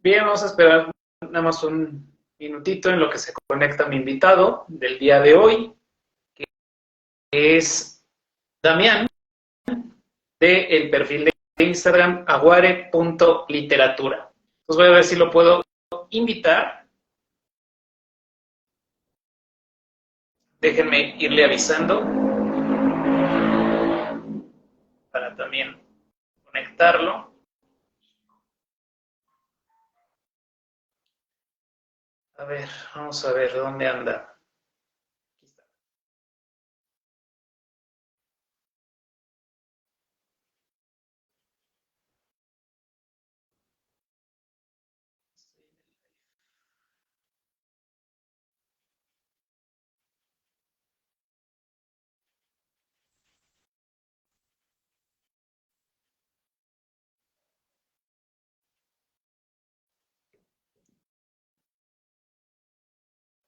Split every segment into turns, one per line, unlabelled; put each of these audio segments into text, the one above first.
Bien, vamos a esperar nada más un minutito en lo que se conecta mi invitado del día de hoy, que es Damián, del perfil de Instagram aguare.literatura. Entonces voy a ver si lo puedo invitar. Déjenme irle avisando para también conectarlo. A ver, vamos a ver dónde anda. Aquí está.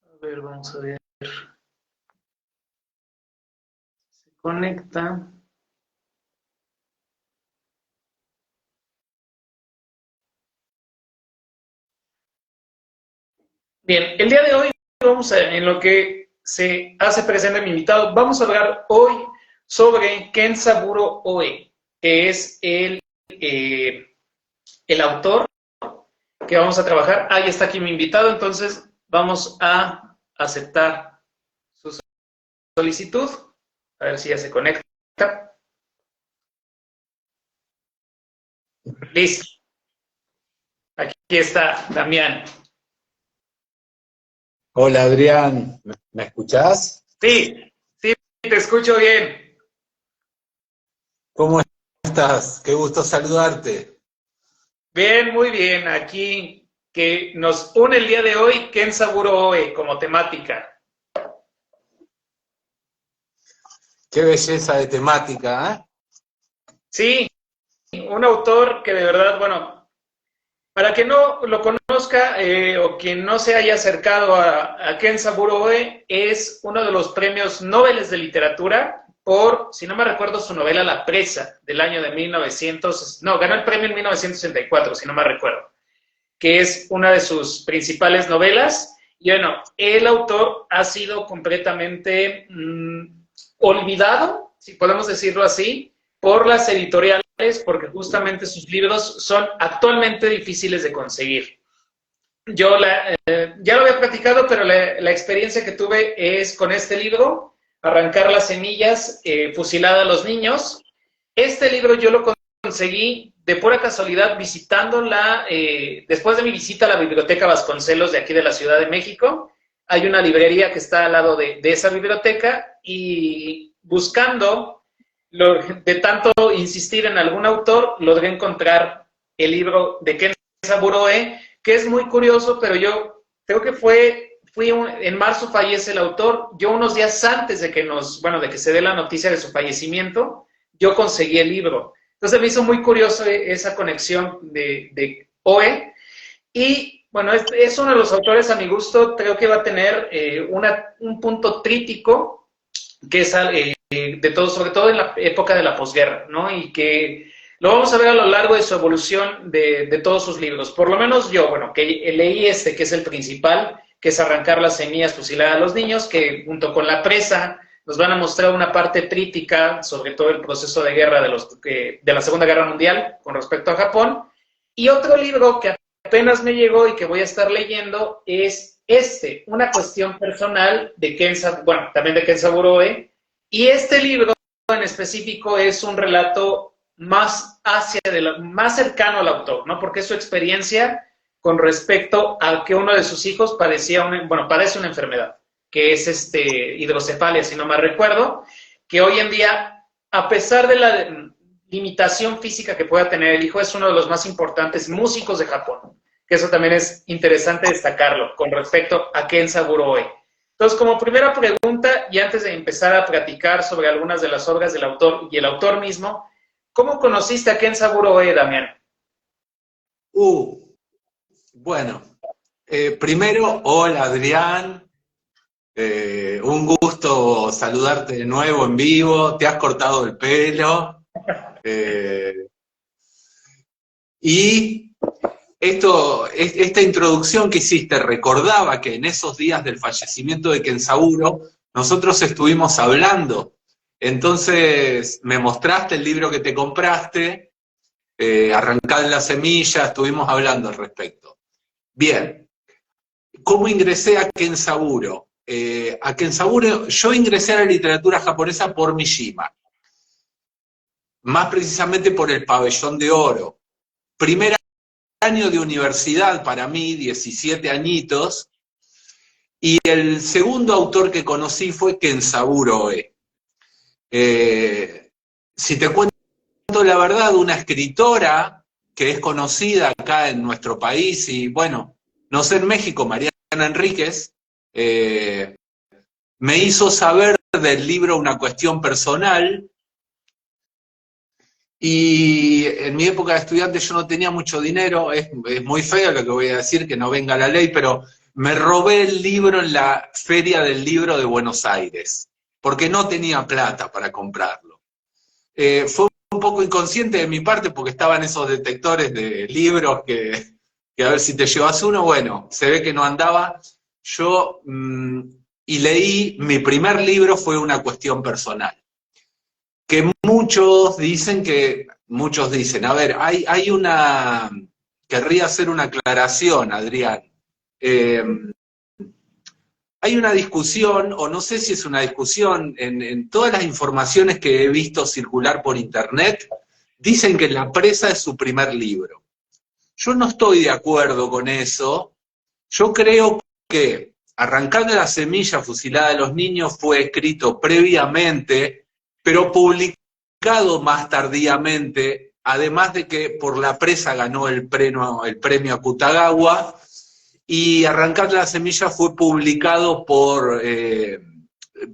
A ver, vamos a ver. Se conecta. Bien, el día de hoy en lo que se hace presente mi invitado, vamos a hablar hoy sobre Kenzaburo Oe, que es el autor que vamos a trabajar. Ahí está aquí mi invitado, entonces vamos a aceptar su solicitud. A ver si ya se conecta. Listo. Aquí está Damián.
Hola Adrián, ¿me escuchás?
Sí, sí, te escucho bien.
¿Cómo estás? Qué gusto saludarte.
Bien, muy bien. Aquí que nos une el día de hoy Kenzaburo Oe como temática.
Qué belleza de temática, ¿eh?
Sí, un autor que de verdad, bueno, para quien no lo conozca o quien no se haya acercado a Kenzaburo Oe, es uno de los premios Nobel de literatura por, si no me recuerdo, su novela La Presa del año de 1900, no, ganó el premio en 1964, si no me recuerdo, que es una de sus principales novelas. Y bueno, el autor ha sido completamente olvidado, si podemos decirlo así, por las editoriales, porque justamente sus libros son actualmente difíciles de conseguir. Yo ya lo había platicado, pero la experiencia que tuve es con este libro, Arrancar las semillas, fusilada a los niños. Este libro yo lo conseguí de pura casualidad visitando después de mi visita a la Biblioteca Vasconcelos de aquí de la Ciudad de México. Hay una librería que está al lado de esa biblioteca y buscando, de tanto insistir en algún autor, logré encontrar el libro de Kenzaburo Oe, que es muy curioso, pero yo creo que en marzo fallece el autor. Yo unos días antes de de que se dé la noticia de su fallecimiento, yo conseguí el libro. Entonces me hizo muy curioso esa conexión de Oe. Y bueno, es uno de los autores, a mi gusto, creo que va a tener un punto crítico, que es de todo, sobre todo en la época de la posguerra, ¿no? Y que lo vamos a ver a lo largo de su evolución de todos sus libros. Por lo menos yo, bueno, que leí que es el principal, que es Arrancar las semillas, fusilar a los niños, que junto con La Presa nos van a mostrar una parte crítica sobre todo el proceso de guerra de la Segunda Guerra Mundial con respecto a Japón. Y otro libro que apenas me llegó y que voy a estar leyendo es Una cuestión personal de también de Kenzaburo Oe. Y este libro en específico es un relato más más cercano al autor, ¿no? Porque es su experiencia con respecto a que uno de sus hijos padece una enfermedad, que es hidrocefalia, si no me recuerdo, que hoy en día, a pesar de la limitación física que pueda tener el hijo, es uno de los más importantes músicos de Japón, que eso también es interesante destacarlo con respecto a Kenzaburo Oe. Entonces, como primera pregunta, y antes de empezar a platicar sobre algunas de las obras del autor y el autor mismo, ¿cómo conociste a Kenzaburo Oe, Damián?
Bueno, primero, hola Adrián, un gusto saludarte de nuevo en vivo, te has cortado el pelo, y esta introducción que hiciste recordaba que en esos días del fallecimiento de Kenzaburo nosotros estuvimos hablando. Entonces me mostraste el libro que te compraste, Arrancad la semilla, estuvimos hablando al respecto. Bien, ¿cómo ingresé a Kenzaburo? A Kenzaburo, yo ingresé a la literatura japonesa por Mishima, más precisamente por el Pabellón de Oro. Primer año de universidad para mí, 17 añitos, y el segundo autor que conocí fue Kenzaburo Oe. Si te cuento la verdad, una escritora que es conocida acá en nuestro país, y bueno, no sé en México, Mariana Enríquez, me hizo saber del libro Una cuestión personal, y en mi época de estudiante yo no tenía mucho dinero, es muy feo lo que voy a decir, que no venga la ley, pero me robé el libro en la Feria del Libro de Buenos Aires, porque no tenía plata para comprarlo. Fue un poco inconsciente de mi parte porque estaban esos detectores de libros que a ver si te llevas uno, bueno, se ve que no andaba. Yo, y leí, mi primer libro fue Una cuestión personal. Que muchos dicen, a ver, hay una, querría hacer una aclaración, Adrián. Hay una discusión, o no sé si es una discusión, en todas las informaciones que he visto circular por internet, dicen que La presa es su primer libro. Yo no estoy de acuerdo con eso. Yo creo que Arrancando la semilla fusilada de los niños fue escrito previamente, pero publicado más tardíamente, además de que por La presa ganó el premio Akutagawa, y Arrancar la semilla fue publicado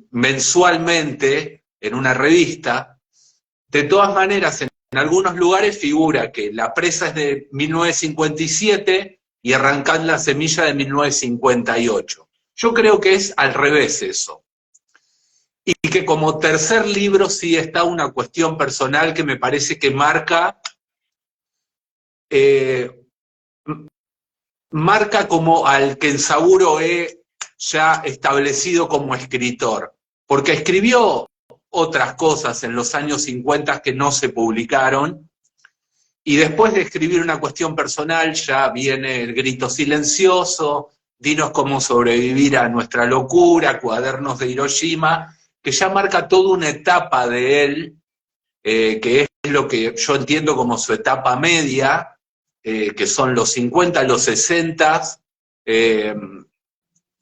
mensualmente en una revista. De todas maneras, en algunos lugares figura que La presa es de 1957 y Arrancar la semilla de 1958. Yo creo que es al revés eso. Y que como tercer libro sí está Una cuestión personal que me parece que marca como al Kenzaburo Oe ya establecido como escritor, porque escribió otras cosas en los años 50 que no se publicaron, y después de escribir Una cuestión personal ya viene El grito silencioso, Dinos cómo sobrevivir a nuestra locura, Cuadernos de Hiroshima, que ya marca toda una etapa de él, que es lo que yo entiendo como su etapa media, que son los 50, los 60,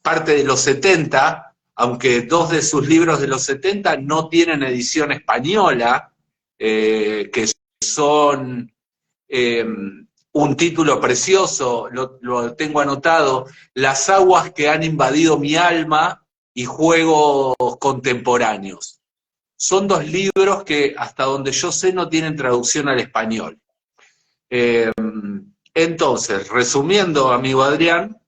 parte de los 70, aunque dos de sus libros de los 70 no tienen edición española, que son un título precioso, lo tengo anotado, Las aguas que han invadido mi alma y Juegos contemporáneos. Son dos libros que, hasta donde yo sé, no tienen traducción al español. Entonces, resumiendo, amigo Adrián,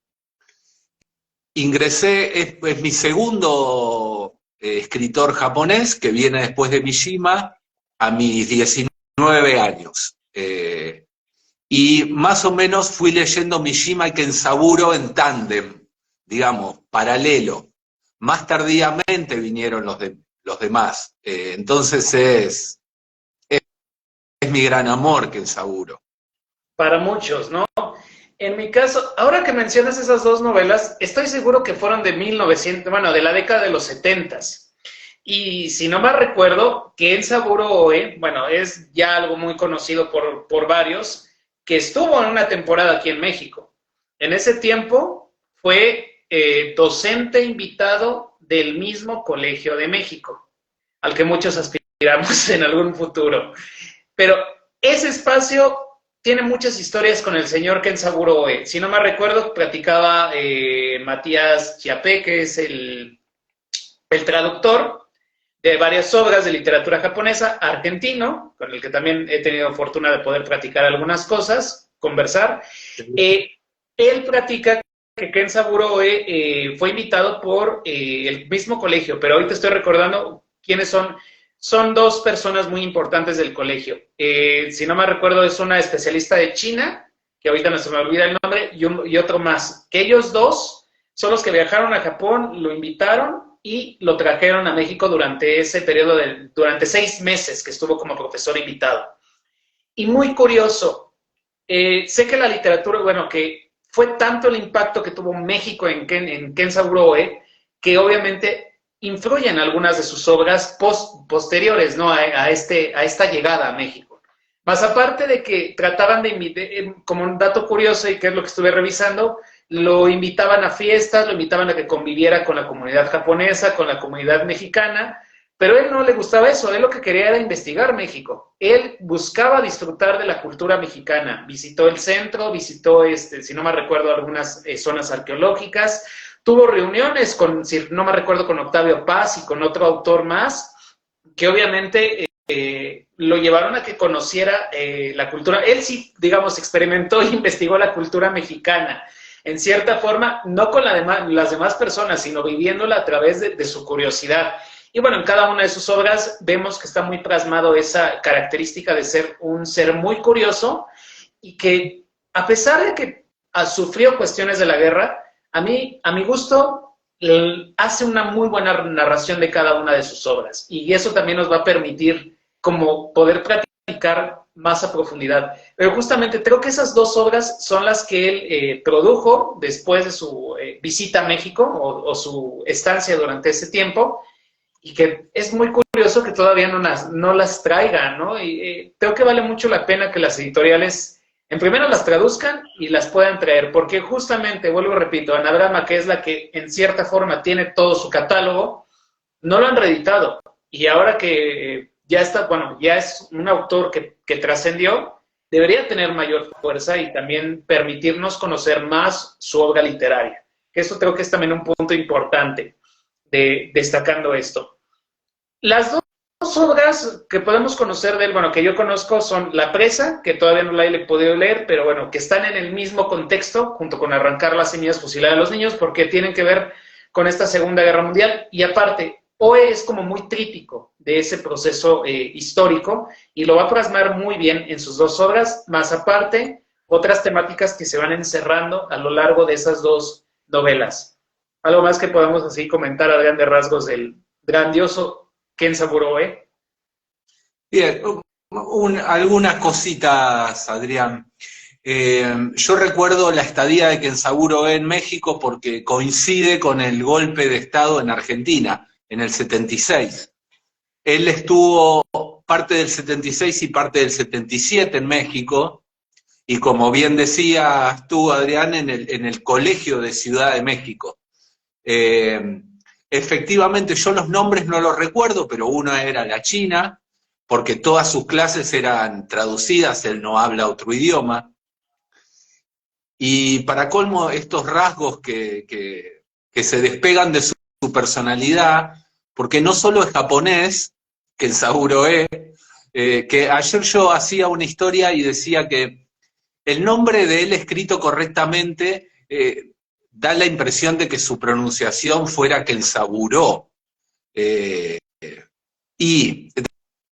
ingresé, es mi segundo escritor japonés, que viene después de Mishima, a mis 19 años. Y más o menos fui leyendo Mishima y Kenzaburo en tándem, digamos, paralelo. Más tardíamente vinieron los demás. Entonces es mi gran amor Kenzaburo.
Para muchos, ¿no? En mi caso, ahora que mencionas esas dos novelas, estoy seguro que fueron de 1900, bueno, de la década de los 70s. Y si no mal recuerdo, Kenzaburo Oe, bueno, es ya algo muy conocido por varios, que estuvo en una temporada aquí en México. En ese tiempo fue docente invitado del mismo Colegio de México, al que muchos aspiramos en algún futuro. Pero ese espacio tiene muchas historias con el señor Kenzaburo Oe. Si no me recuerdo, platicaba Matías Chiapé, que es el traductor de varias obras de literatura japonesa, argentino, con el que también he tenido fortuna de poder platicar algunas cosas, conversar. Él platica que Kenzaburo Oe fue invitado por el mismo colegio, pero ahorita estoy recordando quiénes son. Son dos personas muy importantes del colegio. Si no me recuerdo, es una especialista de China que ahorita no se me olvida el nombre, y otro más, que ellos dos son los que viajaron a Japón, lo invitaron y lo trajeron a México durante ese periodo, durante 6 meses que estuvo como profesor invitado. Y muy curioso, sé que la literatura, bueno, que fue tanto el impacto que tuvo México en Kenzaburo Oe, que obviamente influyen algunas de sus obras posteriores, ¿no? a esta llegada a México. Más aparte de que trataban de, como un dato curioso, y que es lo que estuve revisando, lo invitaban a fiestas, lo invitaban a que conviviera con la comunidad japonesa, con la comunidad mexicana, pero a él no le gustaba eso, él lo que quería era investigar México. Él buscaba disfrutar de la cultura mexicana. Visitó el centro, visitó, si no me recuerdo, algunas zonas arqueológicas, tuvo reuniones con, si no me recuerdo, con Octavio Paz y con otro autor más, que obviamente lo llevaron a que conociera la cultura. Él sí, digamos, experimentó e investigó la cultura mexicana, en cierta forma, no con las demás personas, sino viviéndola a través de su curiosidad. Y bueno, en cada una de sus obras vemos que está muy plasmado esa característica de ser un ser muy curioso y que, a pesar de que sufrió cuestiones de la guerra, a mi gusto, hace una muy buena narración de cada una de sus obras. Y eso también nos va a permitir como poder platicar más a profundidad. Pero justamente creo que esas 2 obras son las que él produjo después de su visita a México o su estancia durante ese tiempo, y que es muy curioso que todavía no las traigan, ¿no? Y creo que vale mucho la pena que las editoriales, en primero las traduzcan y las puedan traer, porque justamente, vuelvo y repito, Anagrama, que es la que en cierta forma tiene todo su catálogo, no lo han reeditado. Y ahora que ya está, bueno, ya es un autor que trascendió, debería tener mayor fuerza y también permitirnos conocer más su obra literaria. Que eso creo que es también un punto importante destacando esto. Las dos obras que podemos conocer de él, bueno, que yo conozco, son La Presa, que todavía no la he podido leer, pero bueno, que están en el mismo contexto, junto con Arrancar las semillas, fusilar a los niños, porque tienen que ver con esta Segunda Guerra Mundial. Y aparte, Oe es como muy crítico de ese proceso histórico y lo va a plasmar muy bien en sus 2 obras, más aparte, otras temáticas que se van encerrando a lo largo de esas 2 novelas. Algo más que podamos así comentar a grandes rasgos del grandioso Kenzaburo Oe.
Bien, algunas cositas, Adrián. Yo recuerdo la estadía de Kenzaburo Oe en México porque coincide con el golpe de Estado en Argentina, en el 76. Él estuvo parte del 76 y parte del 77 en México, y como bien decías tú, Adrián, en el Colegio de Ciudad de México. Efectivamente, yo los nombres no los recuerdo, pero una era la china, porque todas sus clases eran traducidas, él no habla otro idioma. Y para colmo, estos rasgos que se despegan de su personalidad, porque no solo es japonés, Kenzaburo Oe, que ayer yo hacía una historia y decía que el nombre de él escrito correctamente da la impresión de que su pronunciación fuera Kenzaburo. Y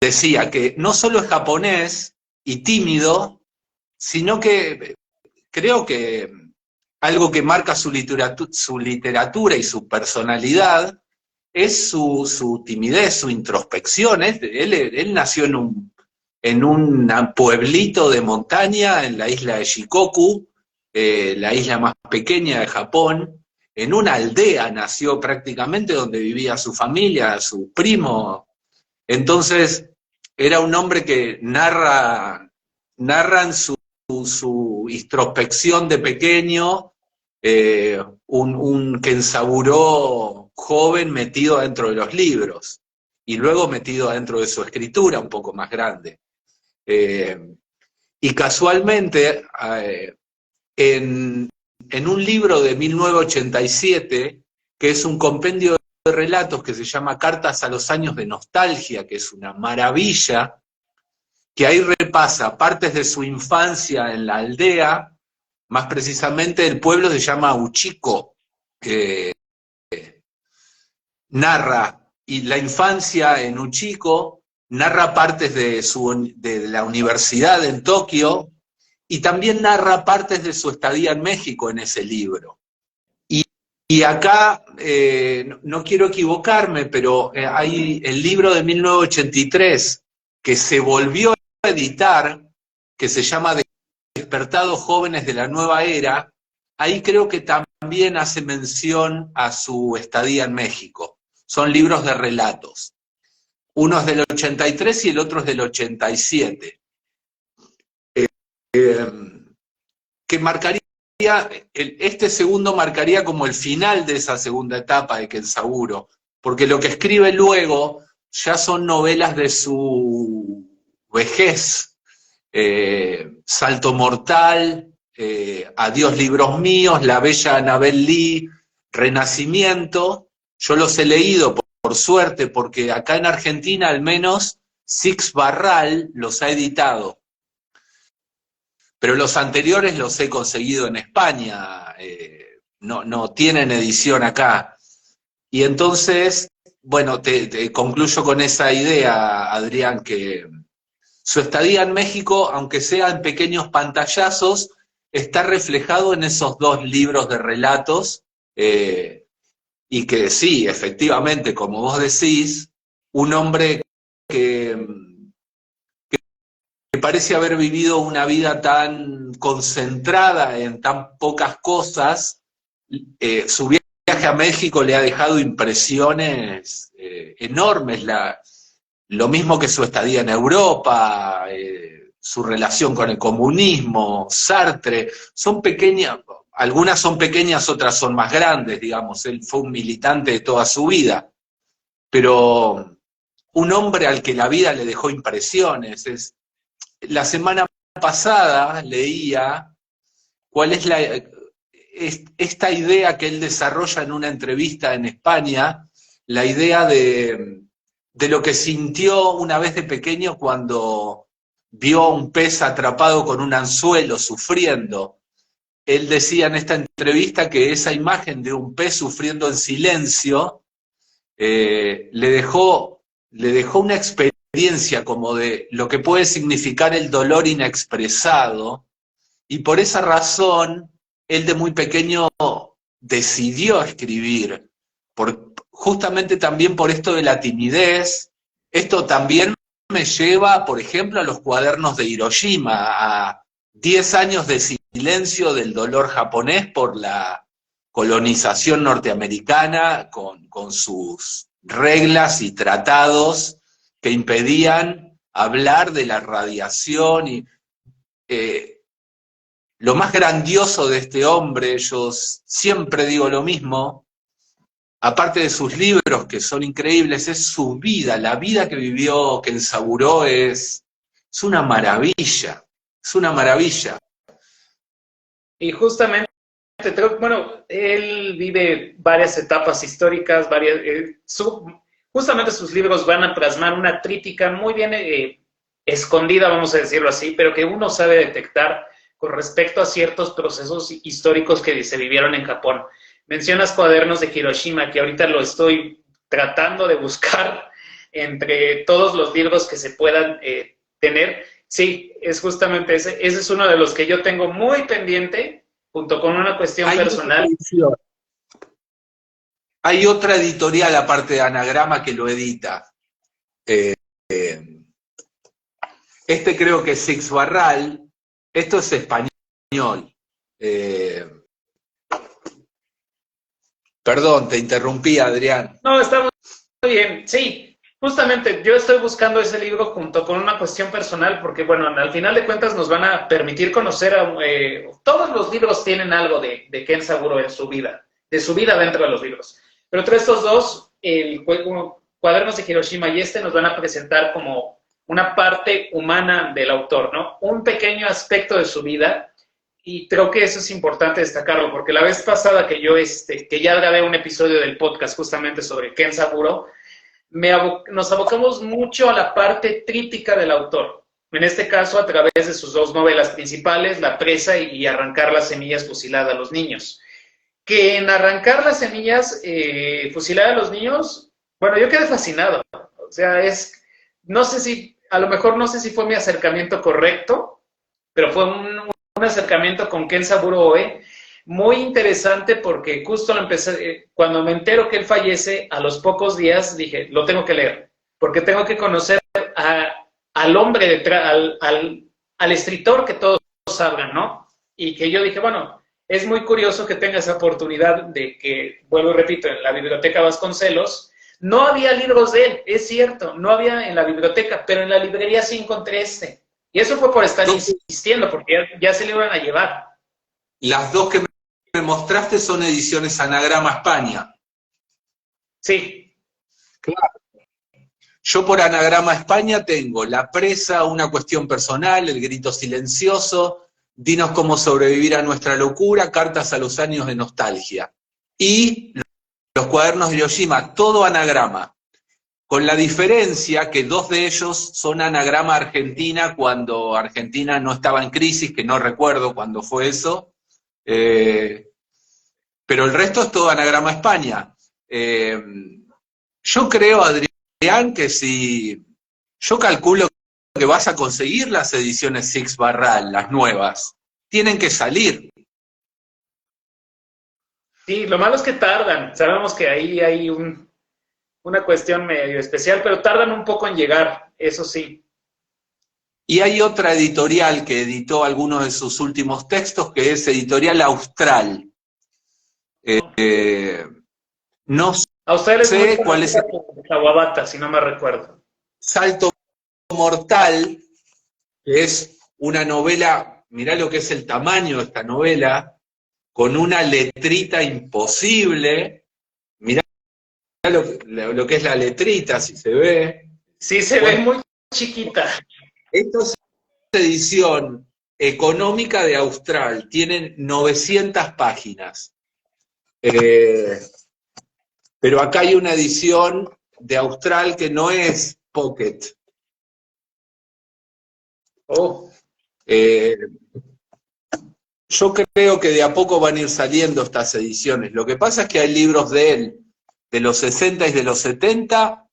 decía que no solo es japonés y tímido, sino que creo que algo que marca su literatura y su personalidad es su timidez, su introspección. Él nació en un pueblito de montaña en la isla de Shikoku, la isla más pequeña de Japón. En una aldea nació prácticamente, donde vivía su familia, su primo. Entonces, era un hombre que narra en su introspección de pequeño, un Kenzaburo joven metido dentro de los libros, y luego metido dentro de su escritura un poco más grande. Y casualmente, en un libro de 1987, que es un compendio de relatos que se llama Cartas a los años de nostalgia, que es una maravilla, que ahí repasa partes de su infancia en la aldea, más precisamente el pueblo se llama Uchiko, narra, y la infancia en Uchiko, narra partes de la universidad en Tokio, y también narra partes de su estadía en México en ese libro. Y acá, no quiero equivocarme, pero hay el libro de 1983 que se volvió a editar, que se llama Despertados Jóvenes de la Nueva Era. Ahí creo que también hace mención a su estadía en México. Son libros de relatos. Uno es del 83 y el otro es del 87. Que marcaría, este segundo marcaría como el final de esa segunda etapa de Kenzaburo, porque lo que escribe luego ya son novelas de su vejez, Salto Mortal, Adiós Libros Míos, La Bella Annabel Lee, Renacimiento. Yo los he leído por suerte, porque acá en Argentina al menos Six Barral los ha editado. Pero los anteriores los he conseguido en España, no tienen edición acá. Y entonces, bueno, te concluyo con esa idea, Adrián, que su estadía en México, aunque sea en pequeños pantallazos, está reflejado en esos dos libros de relatos, y que sí, efectivamente, como vos decís, un hombre que parece haber vivido una vida tan concentrada en tan pocas cosas, su viaje a México le ha dejado impresiones enormes, lo mismo que su estadía en Europa, su relación con el comunismo, Sartre, son pequeñas, algunas son pequeñas, otras son más grandes, digamos, él fue un militante de toda su vida, pero un hombre al que la vida le dejó impresiones. La semana pasada leía cuál es esta idea que él desarrolla en una entrevista en España, la idea de lo que sintió una vez de pequeño cuando vio a un pez atrapado con un anzuelo, sufriendo. Él decía en esta entrevista que esa imagen de un pez sufriendo en silencio le dejó una experiencia como de lo que puede significar el dolor inexpresado, y por esa razón él de muy pequeño decidió escribir, justamente también por esto de la timidez. Esto también me lleva, por ejemplo, a los cuadernos de Hiroshima, a 10 años de silencio del dolor japonés por la colonización norteamericana, con sus reglas y tratados que impedían hablar de la radiación. Y lo más grandioso de este hombre, yo siempre digo lo mismo, aparte de sus libros que son increíbles, es su vida, la vida que vivió Kenzaburo es una maravilla, es una maravilla.
Y justamente, bueno, él vive varias etapas históricas, justamente sus libros van a plasmar una crítica muy bien escondida, vamos a decirlo así, pero que uno sabe detectar con respecto a ciertos procesos históricos que se vivieron en Japón. Mencionas Cuadernos de Hiroshima, que ahorita lo estoy tratando de buscar entre todos los libros que se puedan tener. Sí, es justamente ese. Ese es uno de los que yo tengo muy pendiente, junto con una cuestión personal.
Hay otra editorial, aparte de Anagrama, que lo edita. Este creo que es Six Barral. Esto es español. Perdón, te interrumpí, Adrián.
No, está muy bien. Sí, justamente yo estoy buscando ese libro junto con una cuestión personal, porque bueno, al final de cuentas nos van a permitir conocer todos los libros tienen algo de Kenzaburo en su vida, de su vida dentro de los libros. Pero entre estos dos, el Cuadernos de Hiroshima y nos van a presentar como una parte humana del autor, ¿no? Un pequeño aspecto de su vida, y creo que eso es importante destacarlo, porque la vez pasada que yo, que ya grabé un episodio del podcast justamente sobre Kenzaburo, nos abocamos mucho a la parte crítica del autor. En este caso, a través de sus dos novelas principales, La Presa y Arrancar las semillas fusilada a los niños. Que en Arrancar las semillas fusilada a los niños, bueno, yo quedé fascinado. O sea, no sé si, a lo mejor no sé si fue mi acercamiento correcto, pero fue acercamiento con Ken Saburo Oe muy interesante porque justo lo empecé, cuando me entero que él fallece, a los pocos días dije, lo tengo que leer, porque tengo que conocer al hombre detrás, al escritor que todos hablan, ¿no? Y que yo dije, bueno, es muy curioso que tenga esa oportunidad de que, vuelvo y repito, en la Biblioteca Vasconcelos, no había libros de él, es cierto, no había en la biblioteca, pero en la librería sí encontré este. Y eso fue por estar insistiendo, porque ya se le iban a llevar.
Las dos que me mostraste son ediciones Anagrama España.
Sí.
Claro. Yo por Anagrama España tengo La presa, una cuestión personal, El grito silencioso, Dinos cómo sobrevivir a nuestra locura, Cartas a los años de nostalgia. Y Los cuadernos de Hiroshima, todo anagrama. Con la diferencia que dos de ellos son anagrama Argentina cuando Argentina no estaba en crisis, que no recuerdo cuándo fue eso. Pero el resto es todo anagrama España. Yo creo, Adrián, que si... Yo calculo que vas a conseguir las ediciones Six Barral, las nuevas. Tienen que salir.
Sí, lo malo es que tardan. Sabemos que ahí hay una cuestión medio especial, pero tardan un poco en llegar, eso sí.
Y hay otra editorial que editó algunos de sus últimos textos, que es Editorial Austral. No
Austral es muy
sé cuál es el
Kawabata, si no me recuerdo.
Salto Mortal, que es una novela, mirá lo que es el tamaño de esta novela, con una letrita imposible, mirá lo que es la letrita, si se ve.
Sí, se ve muy chiquita.
Esto es edición económica de Austral, tienen 900 páginas. Pero acá hay una edición de Austral que no es Pocket.
Oh.
Yo creo que de a poco van a ir saliendo estas ediciones. Lo que pasa es que hay libros de él, de los 60 y de los 70,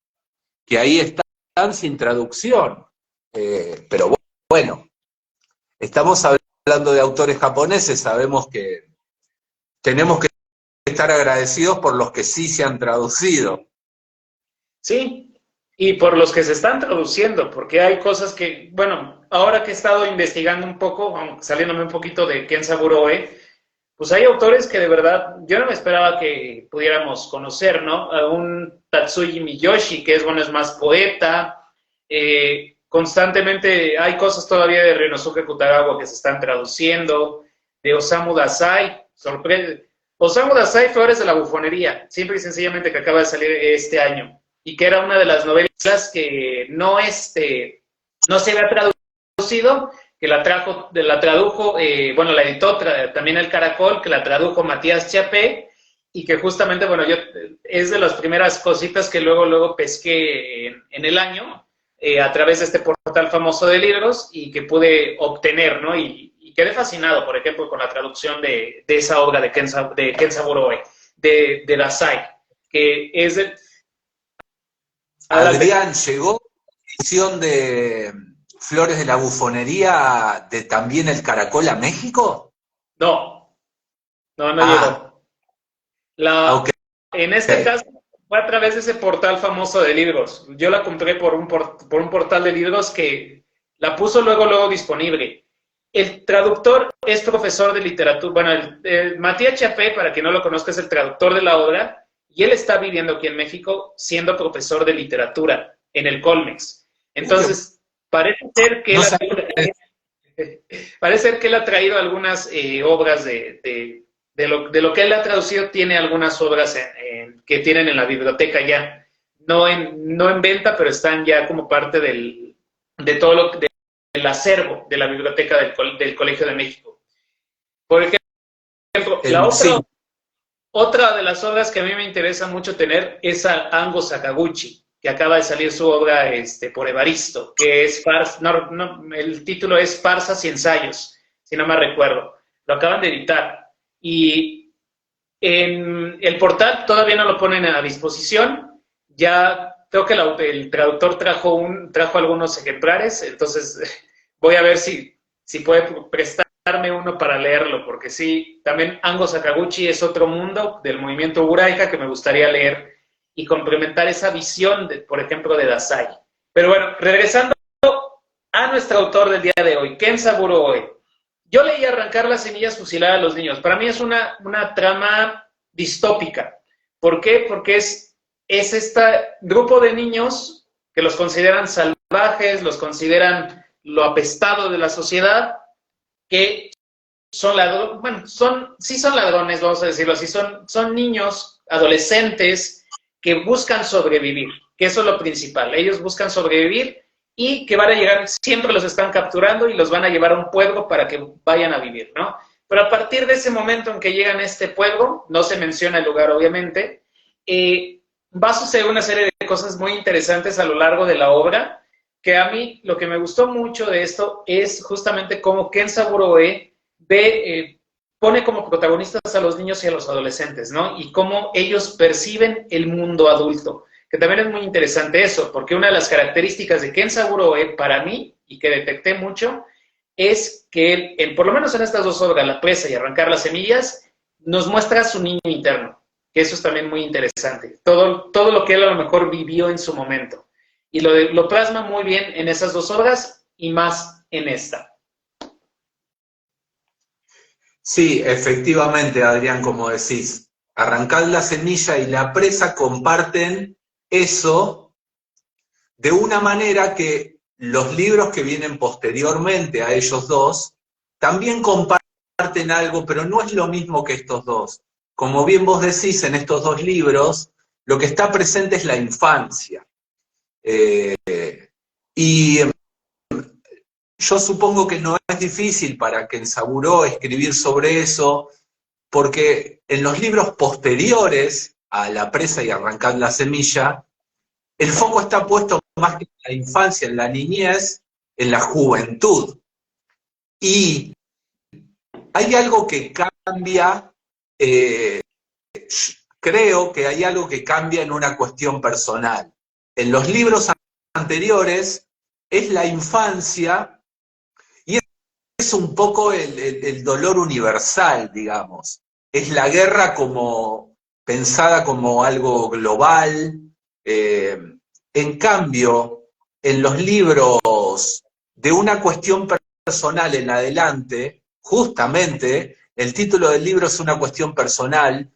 que ahí están sin traducción. Pero bueno, estamos hablando de autores japoneses, sabemos que tenemos que estar agradecidos por los que sí se han traducido.
Sí, y por los que se están traduciendo, porque hay cosas que, bueno, ahora que he estado investigando un poco, saliéndome un poquito de Ken Saburo Oe, pues hay autores que de verdad yo no me esperaba que pudiéramos conocer, ¿no? A un Tatsuji Miyoshi, que es, bueno, es más poeta, constantemente hay cosas todavía de Ryunosuke Kutagawa que se están traduciendo, de Osamu Dazai, sorprende. Osamu Dazai, Flores de la Bufonería, simple y sencillamente que acaba de salir este año, y que era una de las novelas que no se había traducido, que la tradujo, bueno, la editó también el Caracol, que la tradujo Matías Chiapé, y que justamente, bueno, es de las primeras cositas que luego pesqué en el año, a través de este portal famoso de libros, y que pude obtener, ¿no? Y quedé fascinado, por ejemplo, con la traducción de esa obra de Ken Saburo Oe, de Dazai, que es de...
Adrián, ¿llegó la edición de Flores de la Bufonería de también el Caracol a México?
No llegó.
Okay.
En este caso fue a través de ese portal famoso de libros. Yo la compré por un portal de libros que la puso luego disponible. El traductor es profesor de literatura. Bueno, Matías Chiapé, para quien no lo conozca, es el traductor de la obra, y él está viviendo aquí en México siendo profesor de literatura en el Colmex. Entonces, parece ser que él ha traído algunas obras de lo que él ha traducido, tiene algunas obras que tienen en la biblioteca ya. No en venta, pero están ya como parte del acervo de la biblioteca del Colegio de México. Por ejemplo, otra de las obras que a mí me interesa mucho tener es a Ango Sakaguchi, que acaba de salir su obra por Evaristo, que es el título es Farsas y ensayos, si no me recuerdo. Lo acaban de editar. Y en el portal todavía no lo ponen a disposición. Ya creo que el traductor trajo algunos ejemplares, entonces voy a ver si puede prestar darme uno para leerlo, porque sí, también Ango Sakaguchi es otro mundo del movimiento Uraika que me gustaría leer y complementar esa visión, de, por ejemplo, de Dazai. Pero bueno, regresando a nuestro autor del día de hoy, Kenzaburo Oe. Yo leí Arrancar las semillas, fusilar a los niños. Para mí es una trama distópica. ¿Por qué? Porque es este grupo de niños que los consideran salvajes, los consideran lo apestado de la sociedad, que son ladrones, bueno, sí son ladrones, vamos a decirlo así, son niños, adolescentes, que buscan sobrevivir, que eso es lo principal. Ellos buscan sobrevivir y que van a llegar, siempre los están capturando y los van a llevar a un pueblo para que vayan a vivir, ¿no? Pero a partir de ese momento en que llegan a este pueblo, no se menciona el lugar obviamente, va a suceder una serie de cosas muy interesantes a lo largo de la obra, que a mí lo que me gustó mucho de esto es justamente cómo Kenzaburo Oe pone como protagonistas a los niños y a los adolescentes, ¿no? Y cómo ellos perciben el mundo adulto, que también es muy interesante eso, porque una de las características de Kenzaburo Oe para mí, y que detecté mucho, es que él, por lo menos en estas dos obras, La presa y Arrancar las semillas, nos muestra su niño interno, que eso es también muy interesante, todo lo que él a lo mejor vivió en su momento, y lo plasma muy bien en esas dos obras y más en esta.
Sí, efectivamente, Adrián, como decís, Arrancar la semilla y La presa comparten eso de una manera que los libros que vienen posteriormente a ellos dos también comparten algo, pero no es lo mismo que estos dos. Como bien vos decís, en estos dos libros, lo que está presente es la infancia. Y yo supongo que no es difícil para Kenzaburo escribir sobre eso, porque en los libros posteriores a La presa y Arrancar la semilla, el foco está puesto más que en la infancia, en la niñez, en la juventud. Y hay algo que cambia, creo que hay algo que cambia en una cuestión personal. En los libros anteriores es la infancia y es un poco el dolor universal, digamos. Es la guerra como pensada como algo global. En cambio, en los libros de una cuestión personal en adelante, justamente el título del libro es una cuestión personal,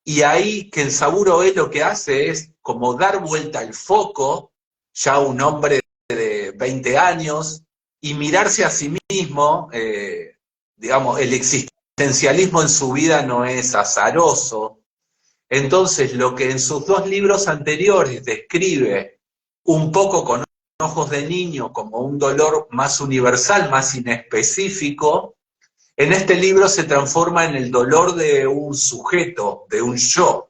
y ahí Kenzaburo Oe lo que hace es como dar vuelta al foco, ya un hombre de 20 años, y mirarse a sí mismo, digamos, el existencialismo en su vida no es azaroso. Entonces, lo que en sus dos libros anteriores describe un poco con ojos de niño como un dolor más universal, más inespecífico, en este libro se transforma en el dolor de un sujeto, de un yo.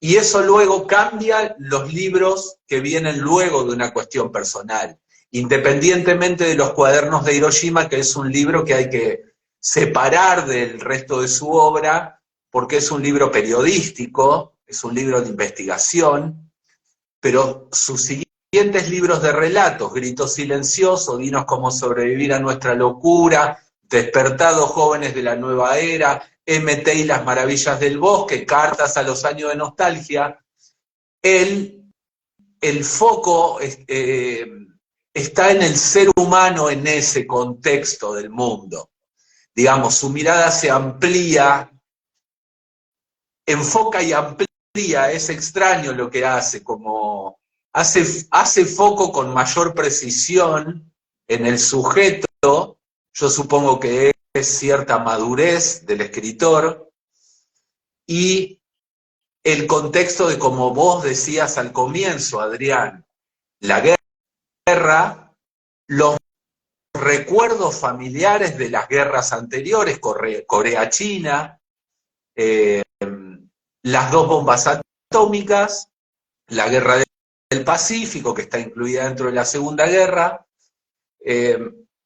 Y eso luego cambia los libros que vienen luego de una cuestión personal, independientemente de los cuadernos de Hiroshima, que es un libro que hay que separar del resto de su obra, porque es un libro periodístico, es un libro de investigación, pero sus siguientes libros de relatos, Grito Silencioso, Dinos cómo sobrevivir a nuestra locura, Despertados jóvenes de la nueva era, MT y las maravillas del bosque, Cartas a los años de nostalgia, el foco está en el ser humano en ese contexto del mundo. Digamos, su mirada se amplía, enfoca y amplía, es extraño lo que hace, como hace foco con mayor precisión en el sujeto. Yo supongo que es cierta madurez del escritor, y el contexto de, como vos decías al comienzo, Adrián, la guerra, los recuerdos familiares de las guerras anteriores, Corea-China, las dos bombas atómicas, la guerra del Pacífico, que está incluida dentro de la Segunda Guerra,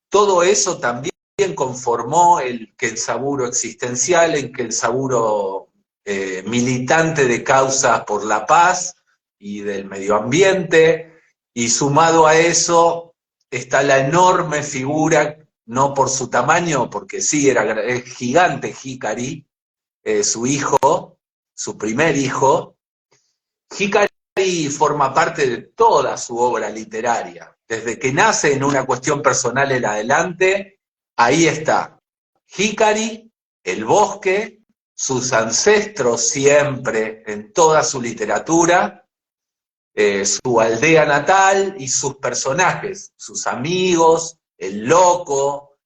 todo eso también conformó el Kenzaburo existencial, el Kenzaburo militante de causas por la paz y del medio ambiente, y sumado a eso, está la enorme figura, no por su tamaño, porque sí, es gigante Hikari, su hijo, su primer hijo. Hikari forma parte de toda su obra literaria. Desde que nace en una cuestión personal en adelante, ahí está. Hikari, el bosque, sus ancestros siempre en toda su literatura, su aldea natal y sus personajes, sus amigos, el loco,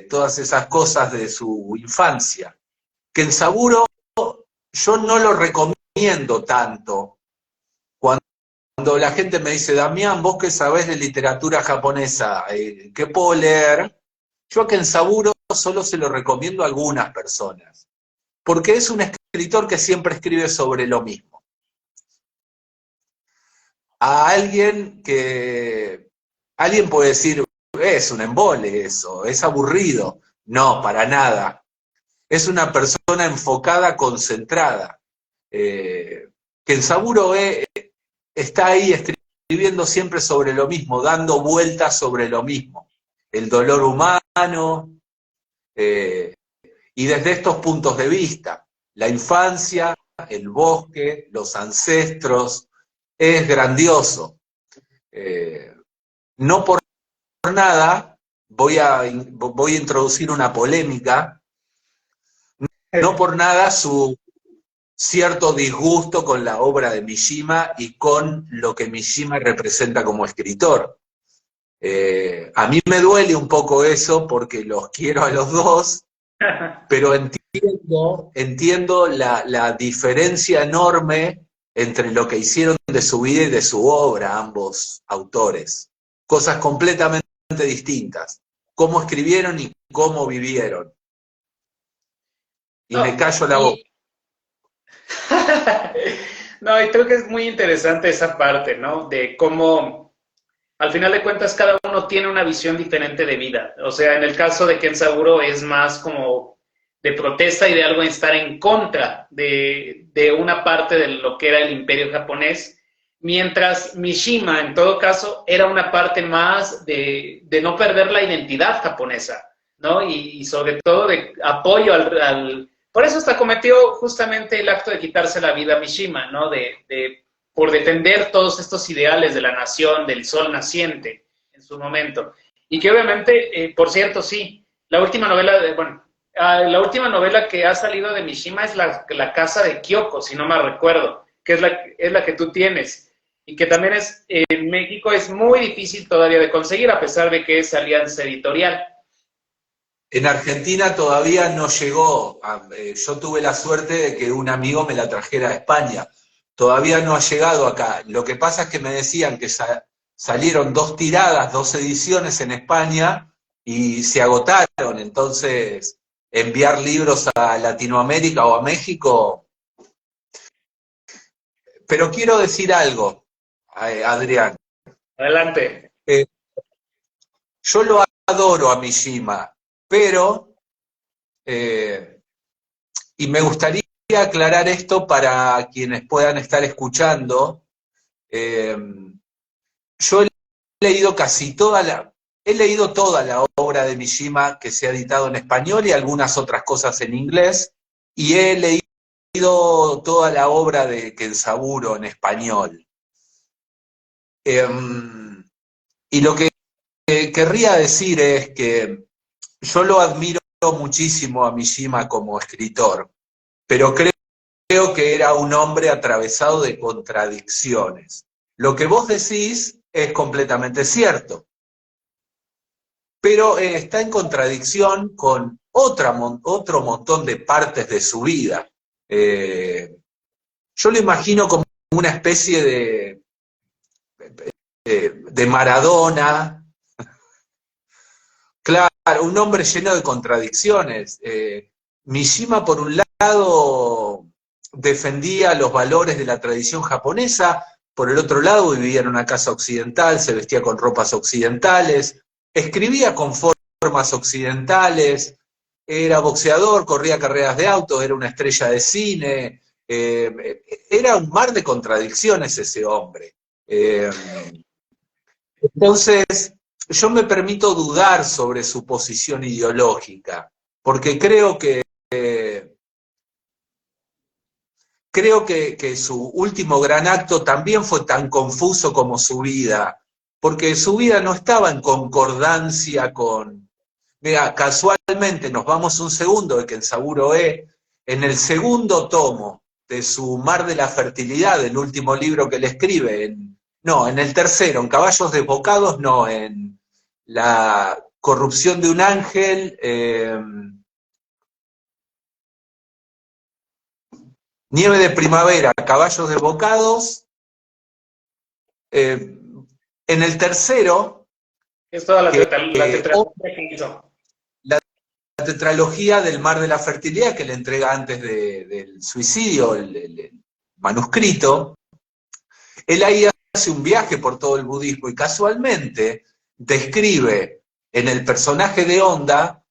todas esas cosas de su infancia. Kenzaburo yo no lo recomiendo tanto. Cuando la gente me dice, Damián, vos que sabés de literatura japonesa, ¿qué puedo leer? Yo a Kenzaburo solo se lo recomiendo a algunas personas, porque es un escritor que siempre escribe sobre lo mismo. A alguien puede decir, es un embole eso, es aburrido. No, para nada. Es una persona enfocada, concentrada. Kenzaburo está ahí escribiendo siempre sobre lo mismo, dando vueltas sobre lo mismo. El dolor humano, y desde estos puntos de vista, la infancia, el bosque, los ancestros, es grandioso. No por nada voy a introducir una polémica, no por nada su cierto disgusto con la obra de Mishima y con lo que Mishima representa como escritor. A mí me duele un poco eso porque los quiero a los dos, pero entiendo la diferencia enorme entre lo que hicieron de su vida y de su obra ambos autores. Cosas completamente distintas. Cómo escribieron y cómo vivieron. Y
No,
me callo la boca.
No, y creo que es muy interesante esa parte, ¿no? De cómo, al final de cuentas, cada uno tiene una visión diferente de vida. O sea, en el caso de Kenzaburo es más como de protesta y de algo en estar en contra de una parte de lo que era el imperio japonés, mientras Mishima, en todo caso, era una parte más de no perder la identidad japonesa, ¿no? Y sobre todo de apoyo por eso hasta cometió justamente el acto de quitarse la vida a Mishima, ¿no? Por defender todos estos ideales de la nación, del sol naciente en su momento. Y que obviamente, por cierto, sí, la última novela, la última novela que ha salido de Mishima es la Casa de Kyoko, si no me recuerdo, que es la que tú tienes. Y que también en México es muy difícil todavía de conseguir, a pesar de que es alianza editorial.
En Argentina todavía no llegó. Yo tuve la suerte de que un amigo me la trajera a España. Todavía no ha llegado acá. Lo que pasa es que me decían que salieron 2 tiradas, 2 ediciones en España y se agotaron. Entonces, enviar libros a Latinoamérica o a México. Pero quiero decir algo, Adrián.
Adelante.
Yo lo adoro a Mishima, pero, y me gustaría aclarar esto para quienes puedan estar escuchando, yo he leído he leído toda la obra de Mishima que se ha editado en español y algunas otras cosas en inglés, y he leído toda la obra de Kenzaburo en español. Y lo que querría decir es que yo lo admiro muchísimo a Mishima como escritor, pero creo que era un hombre atravesado de contradicciones. Lo que vos decís es completamente cierto, pero está en contradicción con otro montón de partes de su vida. Yo lo imagino como una especie de Maradona. Claro, un hombre lleno de contradicciones. Mishima, por un lado, defendía los valores de la tradición japonesa, por el otro lado vivía en una casa occidental, se vestía con ropas occidentales, escribía con formas occidentales, era boxeador, corría carreras de autos, era una estrella de cine, era un mar de contradicciones ese hombre. Entonces, yo me permito dudar sobre su posición ideológica, porque creo que su último gran acto también fue tan confuso como su vida, porque su vida no estaba en concordancia con... Mira, casualmente nos vamos un segundo de Kenzaburo E, en el segundo tomo de su Mar de la Fertilidad, el último libro que le escribe, en el tercero, en Caballos Desbocados, no, en La corrupción de un ángel, Nieve de primavera, Caballos Desbocados, en el tercero,
Es toda la,
que
la tetralogía que hizo.
la tetralogía del Mar de la Fertilidad que le entrega antes del suicidio, el manuscrito, él ahí hace un viaje por todo el budismo y casualmente describe en el personaje de Honda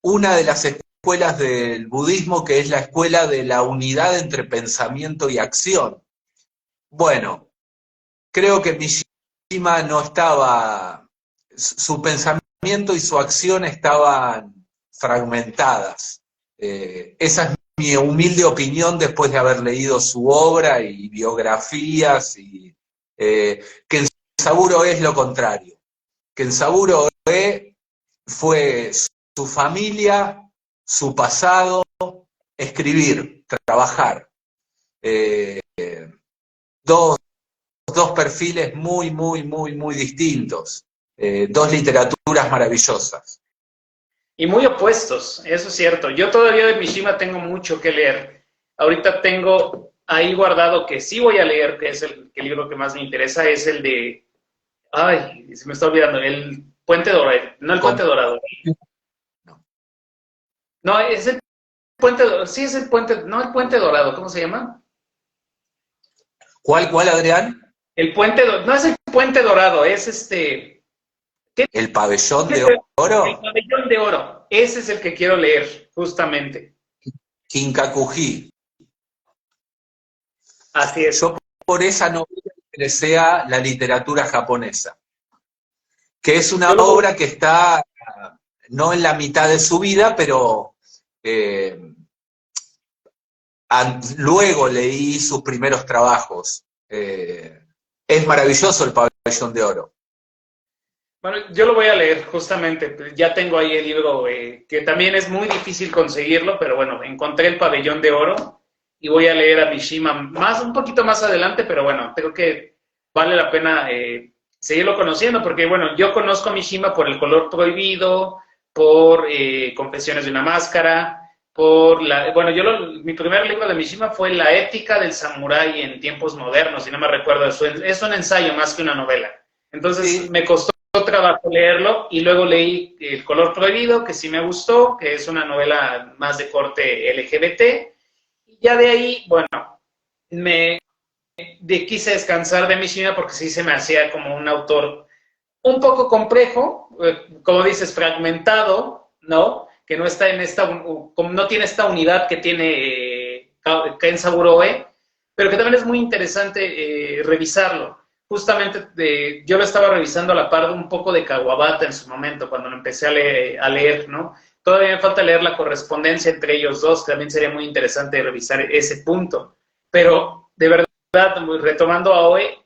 una de las escuelas del budismo que es la escuela de la unidad entre pensamiento y acción. Bueno, creo que Mishima no estaba, su pensamiento y su acción estaban fragmentadas. Esa es mi humilde opinión después de haber leído su obra y biografías, y Kenzaburo es lo contrario. Kenzaburo fue su familia, su pasado, escribir, trabajar. Dos perfiles muy, muy, muy, muy distintos. Dos literaturas maravillosas.
Y muy opuestos, eso es cierto. Yo todavía de Mishima tengo mucho que leer. Ahorita tengo ahí guardado que sí voy a leer, que es el libro que más me interesa, es el de... Ay, se me está olvidando, el Puente Dorado. No el Puente Dorado. No, es el Puente Dorado. Sí, es el Puente... No, el Puente Dorado, ¿cómo se llama?
¿Cuál, Adrián?
El Puente... No es el Puente Dorado, es
¿El Pabellón de Oro?
El Pabellón de Oro. Ese es el que quiero leer, justamente.
Kinkakuji.
Así es.
Yo por esa novela ingresé a la literatura japonesa, que es una obra que está no en la mitad de su vida, pero luego leí sus primeros trabajos. Es maravilloso el Pabellón de Oro.
Bueno, yo lo voy a leer justamente, ya tengo ahí el libro, que también es muy difícil conseguirlo, pero bueno, encontré el Pabellón de Oro y voy a leer a Mishima un poquito más adelante, pero bueno, creo que vale la pena seguirlo conociendo, porque bueno, yo conozco a Mishima por El color prohibido, por Confesiones de una máscara, mi primer libro de Mishima fue La ética del samurái en tiempos modernos, si no me recuerdo, es un ensayo más que una novela. Entonces sí, me costó trabajo leerlo y luego leí El color prohibido, que sí me gustó, que es una novela más de corte LGBT. Y ya de ahí, bueno, quise descansar de Mishima porque sí se me hacía como un autor un poco complejo, como dices, fragmentado, ¿no? Que no está en no tiene esta unidad que tiene Kenzaburo E, pero que también es muy interesante revisarlo. Justamente yo lo estaba revisando a la par de un poco de Kawabata en su momento, cuando lo empecé a leer, ¿no? Todavía me falta leer la correspondencia entre ellos dos, que también sería muy interesante revisar ese punto. Pero, de verdad, retomando a Oe,